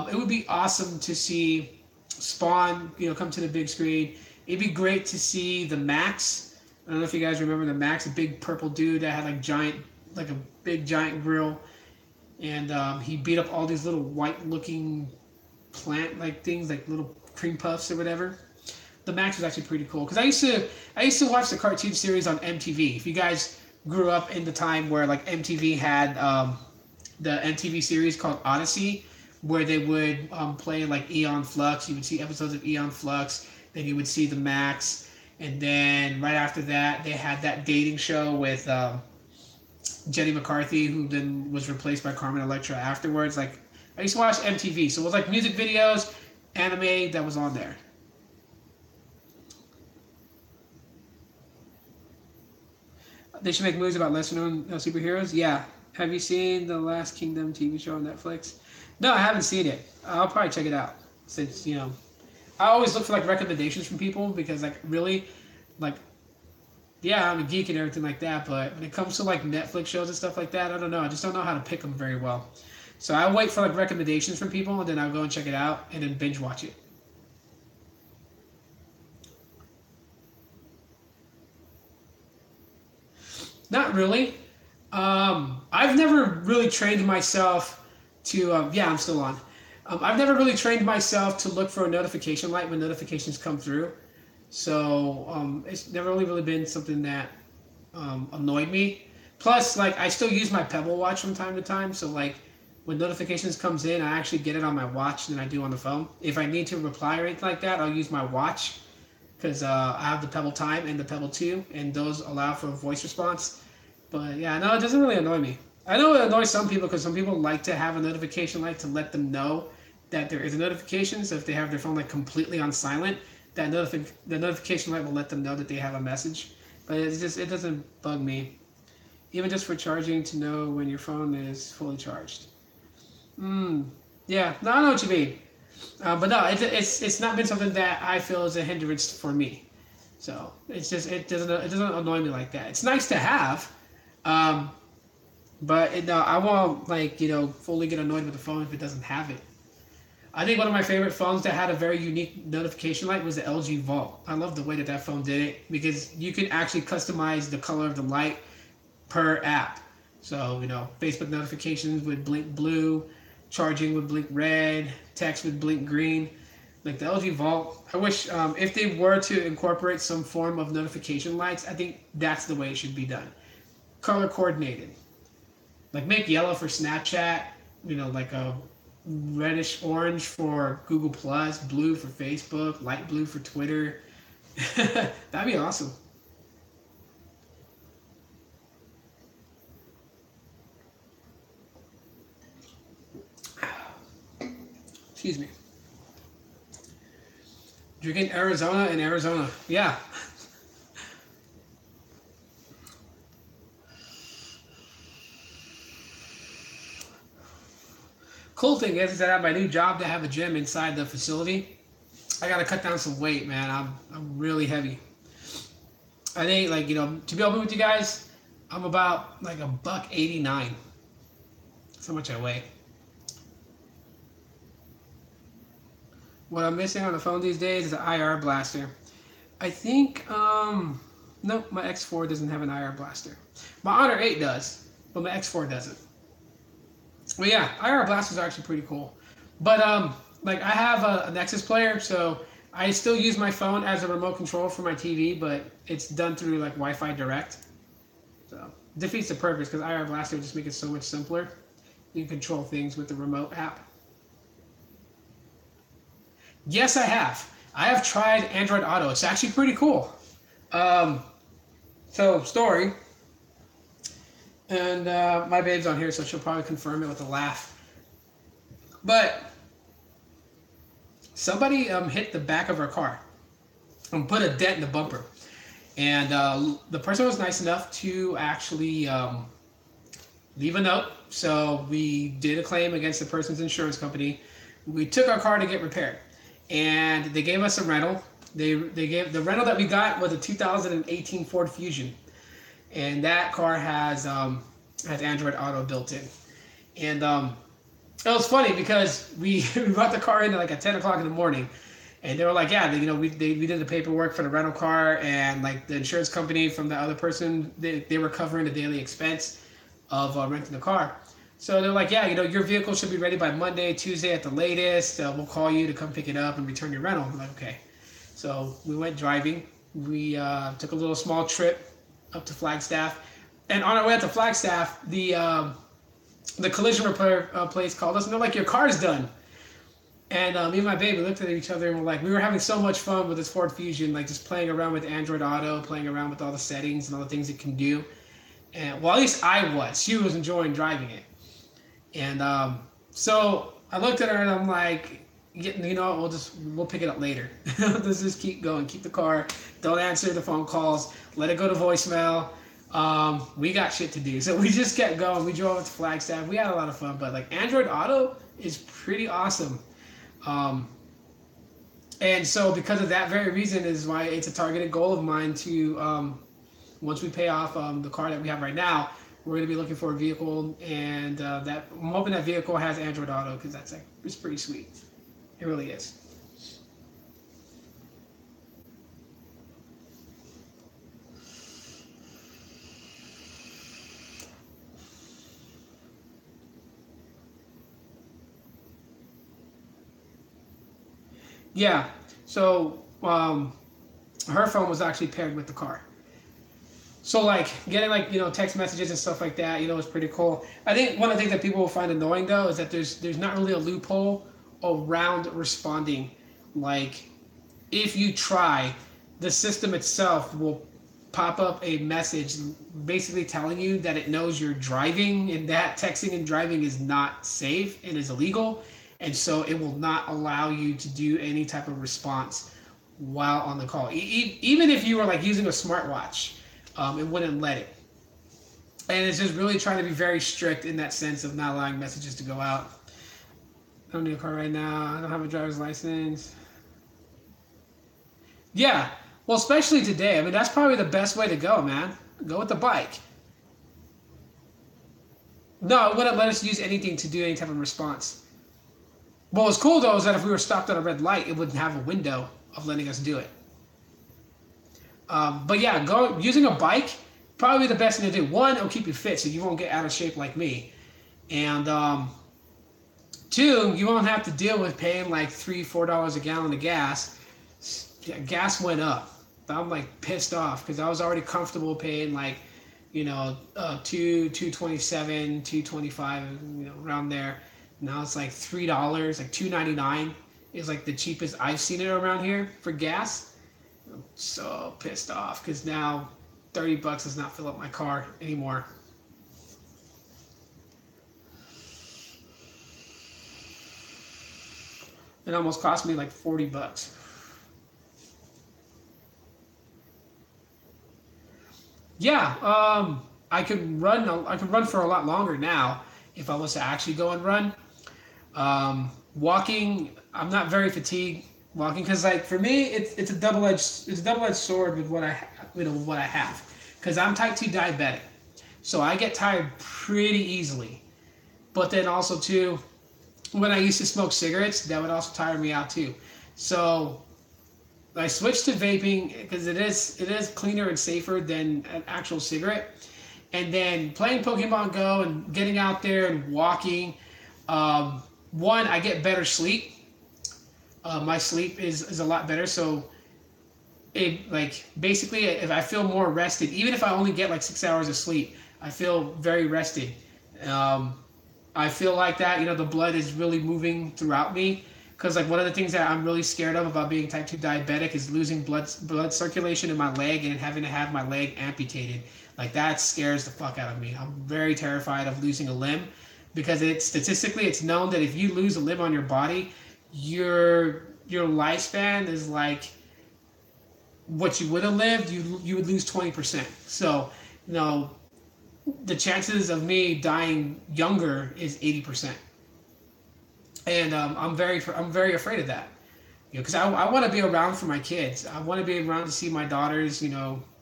It would be awesome to see Spawn, come to the big screen. It'd be great to see the Max. I don't know if you guys remember the Max, a big purple dude that had like a big giant grill, and he beat up all these little white-looking plant-like things, like little cream puffs or whatever. The Max was actually pretty cool because I used to watch the cartoon series on MTV. If you guys grew up in the time where like MTV had the MTV series called Odyssey, where they would play like Eon Flux, you would see episodes of Eon Flux. Then you would see the Max, and then right after that, they had that dating show with Jenny McCarthy, who then was replaced by Carmen Electra afterwards. Like, I used to watch MTV, so it was like music videos, anime that was on there. They should make movies about lesser known superheroes. Yeah. Have you seen the Last Kingdom TV show on Netflix? No, I haven't seen it. I'll probably check it out since I always look for like recommendations from people because like really, like, yeah, I'm a geek and everything like that, but when it comes to like Netflix shows and stuff like that, I don't know. I just don't know how to pick them very well. So I wait for like recommendations from people and then I'll go and check it out and then binge watch it. Not really. I've never really trained myself to. Yeah, I'm still on. I've never really trained myself to look for a notification light when notifications come through. So it's never really been something that annoyed me. Plus, like I still use my Pebble watch from time to time. So like when notifications comes in, I actually get it on my watch than I do on the phone. If I need to reply or anything like that, I'll use my watch because I have the Pebble Time and the Pebble 2, and those allow for voice response. But yeah, no, it doesn't really annoy me. I know it annoys some people because some people like to have a notification light to let them know that there is a notification. So if they have their phone like completely on silent, the notification light will let them know that they have a message. But it doesn't bug me. Even just for charging to know when your phone is fully charged. Yeah, no, I know what you mean. But no, it's not been something that I feel is a hindrance for me. So it doesn't annoy me like that. It's nice to have, but no, I won't like fully get annoyed with the phone if it doesn't have it. I think one of my favorite phones that had a very unique notification light was the LG Vault. I love the way that phone did it because you can actually customize the color of the light per app. So Facebook notifications would blink blue, charging would blink red, text would blink green. Like the LG Vault, I wish if they were to incorporate some form of notification lights, I think that's the way it should be done. Color coordinated. Like make yellow for Snapchat, like a reddish orange for Google Plus, blue for Facebook, light blue for Twitter. That'd be awesome. Excuse me. Drinking Arizona in Arizona. Yeah. Cool thing is that at my new job, they have a gym inside the facility. I gotta cut down some weight, man. I'm really heavy. I think, like, to be open with you guys, I'm about like a buck 89. That's how much I weigh. What I'm missing on the phone these days is an IR blaster. I think, no, my X4 doesn't have an IR blaster. My Honor 8 does, but my X4 doesn't. But yeah, IR blasters are actually pretty cool. But like I have a Nexus player, so I still use my phone as a remote control for my TV, but it's done through like Wi-Fi Direct. So defeats the purpose because IR blaster just makes it so much simpler. You can control things with the remote app. Yes, I have. I have tried Android Auto. It's actually pretty cool. So, story. And my babe's on here, so she'll probably confirm it with a laugh. But somebody hit the back of her car and put a dent in the bumper. And the person was nice enough to actually leave a note. So we did a claim against the person's insurance company. We took our car to get repaired. And they gave us a rental. They gave the rental that we got was a 2018 Ford Fusion, and that car has Android Auto built in. And it was funny because we brought the car in at like at 10 o'clock in the morning, and they were like, yeah, we did the paperwork for the rental car, and like the insurance company from the other person, they were covering the daily expense of renting the car. So they're like, yeah, your vehicle should be ready by Monday, Tuesday at the latest. We'll call you to come pick it up and return your rental. I'm like, okay. So we went driving. We took a little small trip up to Flagstaff. And on our way up to Flagstaff, the collision repair place called us, and they're like, your car's done. And me and my baby looked at each other and we're like, we were having so much fun with this Ford Fusion, like just playing around with Android Auto, playing around with all the settings and all the things it can do. And well, at least I was. She was enjoying driving it. And so I looked at her and I'm like, we'll pick it up later. Let's just keep going, keep the car, don't answer the phone calls, let it go to voicemail. We got shit to do. So we just kept going. We drove up to Flagstaff. We had a lot of fun, but like Android Auto is pretty awesome. And so because of that very reason is why it's a targeted goal of mine to, once we pay off the car that we have right now, we're going to be looking for a vehicle, and that I'm hoping that vehicle has Android Auto because it's pretty sweet. It really is. Yeah. So her phone was actually paired with the car. So like getting like text messages and stuff like that, is pretty cool. I think one of the things that people will find annoying though is that there's not really a loophole around responding. Like if you try, the system itself will pop up a message basically telling you that it knows you're driving and that texting and driving is not safe and is illegal, and so it will not allow you to do any type of response while on the call. Even if you were like using a smartwatch. It wouldn't let it. And it's just really trying to be very strict in that sense of not allowing messages to go out. I don't need a car right now. I don't have a driver's license. Yeah. Well, especially today. I mean, that's probably the best way to go, man. Go with the bike. No, it wouldn't let us use anything to do any type of response. What was cool, though, is that if we were stopped at a red light, it wouldn't have a window of letting us do it. But yeah, using a bike, probably the best thing to do. One, it'll keep you fit so you won't get out of shape like me. And two, you won't have to deal with paying like $3-4 a gallon of gas. Gas went up. I'm like pissed off because I was already comfortable paying like, $2.27, $2.25, around there. Now it's like $3, like $2.99 is like the cheapest I've seen it around here for gas. I'm so pissed off because now $30 does not fill up my car anymore. It almost cost me like $40. Yeah, I could run for a lot longer now if I was to actually go and run. Walking, I'm not very fatigued walking because like for me it's a double edged sword with what what I have because I'm type 2 diabetic, so I get tired pretty easily. But then also too, when I used to smoke cigarettes, that would also tire me out too. So I switched to vaping because it is cleaner and safer than an actual cigarette. And then playing Pokemon Go and getting out there and walking. One, I get better sleep. My sleep is a lot better. So it like basically if I feel more rested, even if I only get like 6 hours of sleep, I feel very rested. Um, I feel like that, the blood is really moving throughout me. Because like one of the things that I'm really scared of about being type 2 diabetic is losing blood circulation in my leg and having to have my leg amputated. Like that scares the fuck out of me. I'm very terrified of losing a limb because it's known that if you lose a limb on your body, your lifespan is like what you would have lived. You would lose 20%. So you know the chances of me dying younger is 80%. And I'm very afraid of that, because I want to be around for my kids. I want to be around to see my daughters,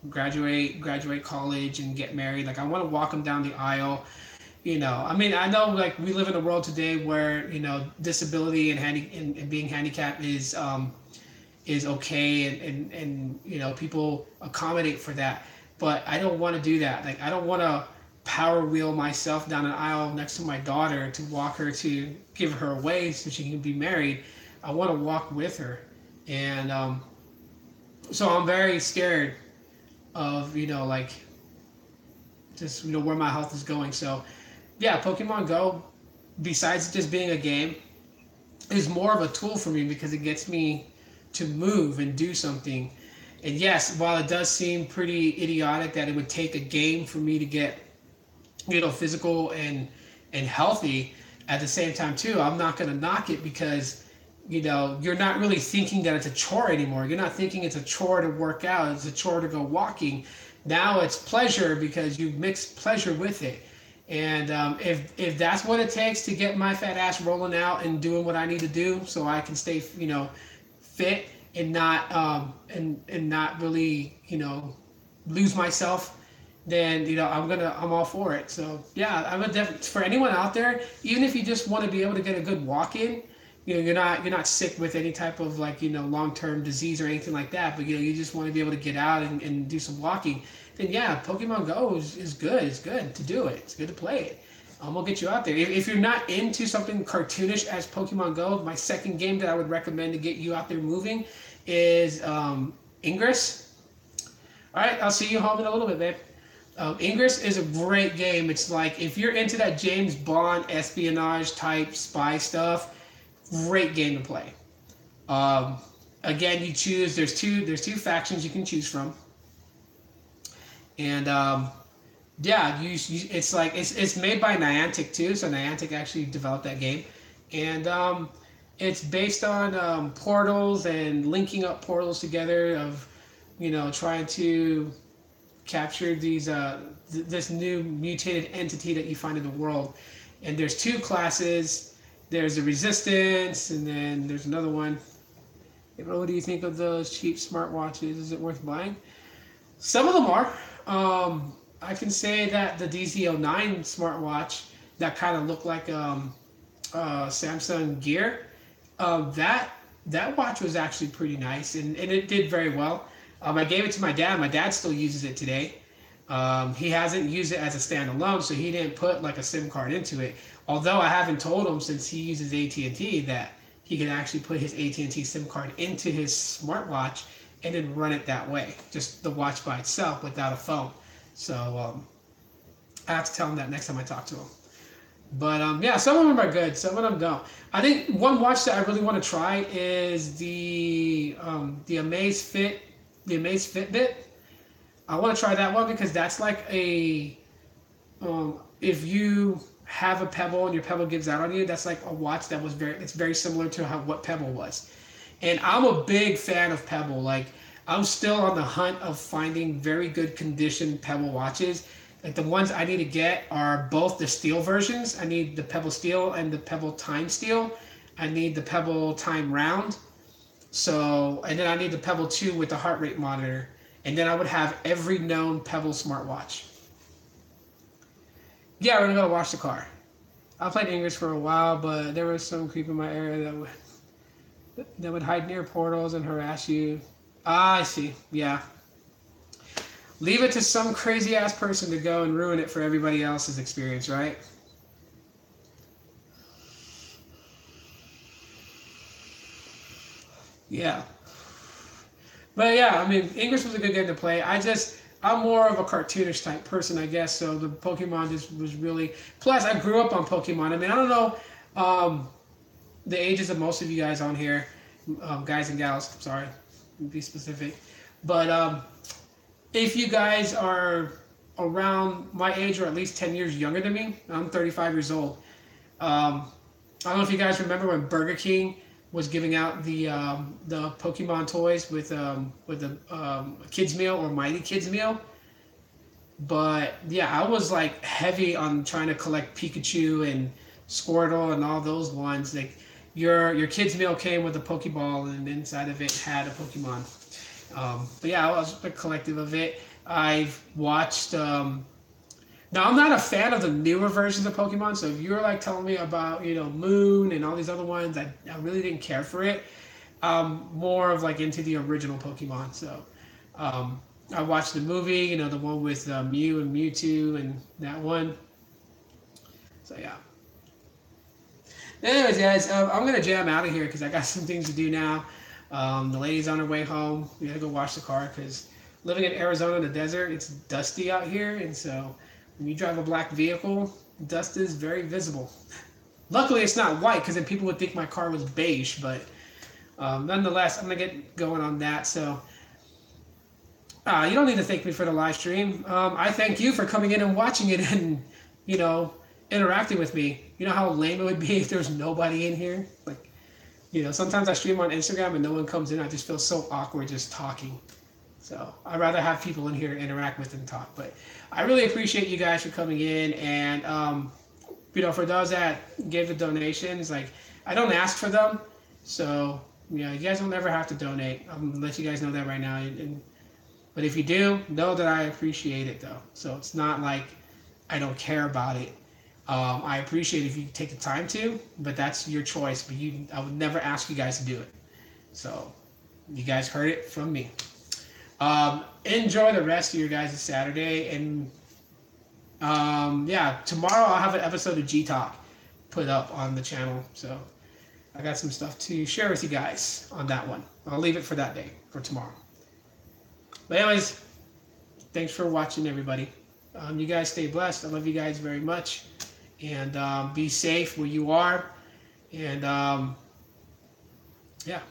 graduate college and get married. Like I want to walk them down the aisle. I mean, I know like we live in a world today where disability and being handicapped is okay, and people accommodate for that. But I don't want to do that. Like I don't want to power wheel myself down an aisle next to my daughter to walk her to give her away so she can be married. I want to walk with her, and so I'm very scared of like just where my health is going. So yeah, Pokemon Go, besides just being a game, is more of a tool for me because it gets me to move and do something. And yes, while it does seem pretty idiotic that it would take a game for me to get physical and healthy, at the same time too, I'm not going to knock it because you're not really thinking that it's a chore anymore. You're not thinking it's a chore to work out, it's a chore to go walking. Now it's pleasure because you mix pleasure with it. And if that's what it takes to get my fat ass rolling out and doing what I need to do so I can stay fit and not and not really lose myself, then I'm all for it. So yeah, I'm a for anyone out there, even if you just want to be able to get a good walk in, you're not sick with any type of like long-term disease or anything like that, but you just want to be able to get out and do some walking, then yeah, Pokemon Go is good. It's good to do it. It's good to play it. We'll get you out there. If you're not into something cartoonish as Pokemon Go, my second game that I would recommend to get you out there moving is Ingress. All right, I'll see you home in a little bit, babe. Ingress is a great game. It's like if you're into that James Bond espionage type spy stuff, great game to play. Again, you choose. There's two factions you can choose from, and yeah, it's like it's made by Niantic too. So Niantic actually developed that game, and it's based on portals and linking up portals together of trying to capture this new mutated entity that you find in the world. And there's two classes. There's the Resistance, and then there's another one. What do you think of those cheap smartwatches? Is it worth buying? Some of them are. I can say that the DZ09 smartwatch that kind of looked like Samsung Gear, that watch was actually pretty nice, and it did very well. I gave it to my dad. My dad still uses it today. He hasn't used it as a standalone, so he didn't put like a SIM card into it. Although I haven't told him, since he uses AT&T, that he can actually put his AT&T SIM card into his smartwatch and then run it that way, just the watch by itself without a phone. So I have to tell him that next time I talk to him. But yeah, some of them are good, some of them don't. I think one watch that I really want to try is the Amazfit Fitbit. I want to try that one because that's like if you have a Pebble and your Pebble gives out on you, that's like a watch it's very similar to what Pebble was. And I'm a big fan of Pebble. Like I'm still on the hunt of finding very good condition Pebble watches. Like the ones I need to get are both the steel versions. I need the Pebble Steel and the Pebble Time Steel. I need the Pebble Time Round. So, and then I need the Pebble 2 with the heart rate monitor. And then I would have every known Pebble smartwatch. Yeah, we're gonna go wash the car. I played English for a while, but there was some creep in my area that would hide near portals and harass you. Ah, I see. Yeah. Leave it to some crazy ass person to go and ruin it for everybody else's experience, right? Yeah. But yeah, I mean, English was a good game to play. I'm more of a cartoonish type person, I guess. So the Pokemon just was really. Plus, I grew up on Pokemon. I mean, I don't know the ages of most of you guys on here, guys and gals. Sorry, to be specific. But if you guys are around my age or at least 10 years younger than me, I'm 35 years old. I don't know if you guys remember when Burger King was giving out the Pokemon toys with the kids meal or Mighty Kids meal. But yeah, I was like heavy on trying to collect Pikachu and Squirtle and all those ones. Like your kids meal came with a Pokeball and inside of it had a Pokemon. But yeah, I was a collective of it. I've watched. Now I'm not a fan of the newer versions of Pokemon. So if you're like telling me about Moon and all these other ones, I really didn't care for it. More of like into the original Pokemon. So I watched the movie, the one with Mew and Mewtwo and that one. So yeah. Anyways, guys, I'm gonna jam out of here because I got some things to do now. The lady's on her way home. We gotta go wash the car because living in Arizona in the desert, it's dusty out here, and so when you drive a black vehicle, dust is very visible. Luckily, it's not white because then people would think my car was beige. But nonetheless, I'm gonna get going on that. So you don't need to thank me for the live stream. I thank you for coming in and watching it and interacting with me. You know how lame it would be if there was nobody in here. Like sometimes I stream on Instagram and no one comes in. I just feel so awkward just talking. So I'd rather have people in here to interact with and talk. But I really appreciate you guys for coming in. And, for those that gave the donations, like I don't ask for them. So, you guys don't ever have to donate. I'm going to let you guys know that right now. But if you do, know that I appreciate it, though. So it's not like I don't care about it. I appreciate if you take the time to, but that's your choice. But I would never ask you guys to do it. So you guys heard it from me. Enjoy the rest of your guys' Saturday, and tomorrow I'll have an episode of G Talk put up on the channel, so I got some stuff to share with you guys on that one. I'll leave it for that day, for tomorrow. But anyways, thanks for watching, everybody. You guys stay blessed. I love you guys very much, and be safe where you are, and yeah.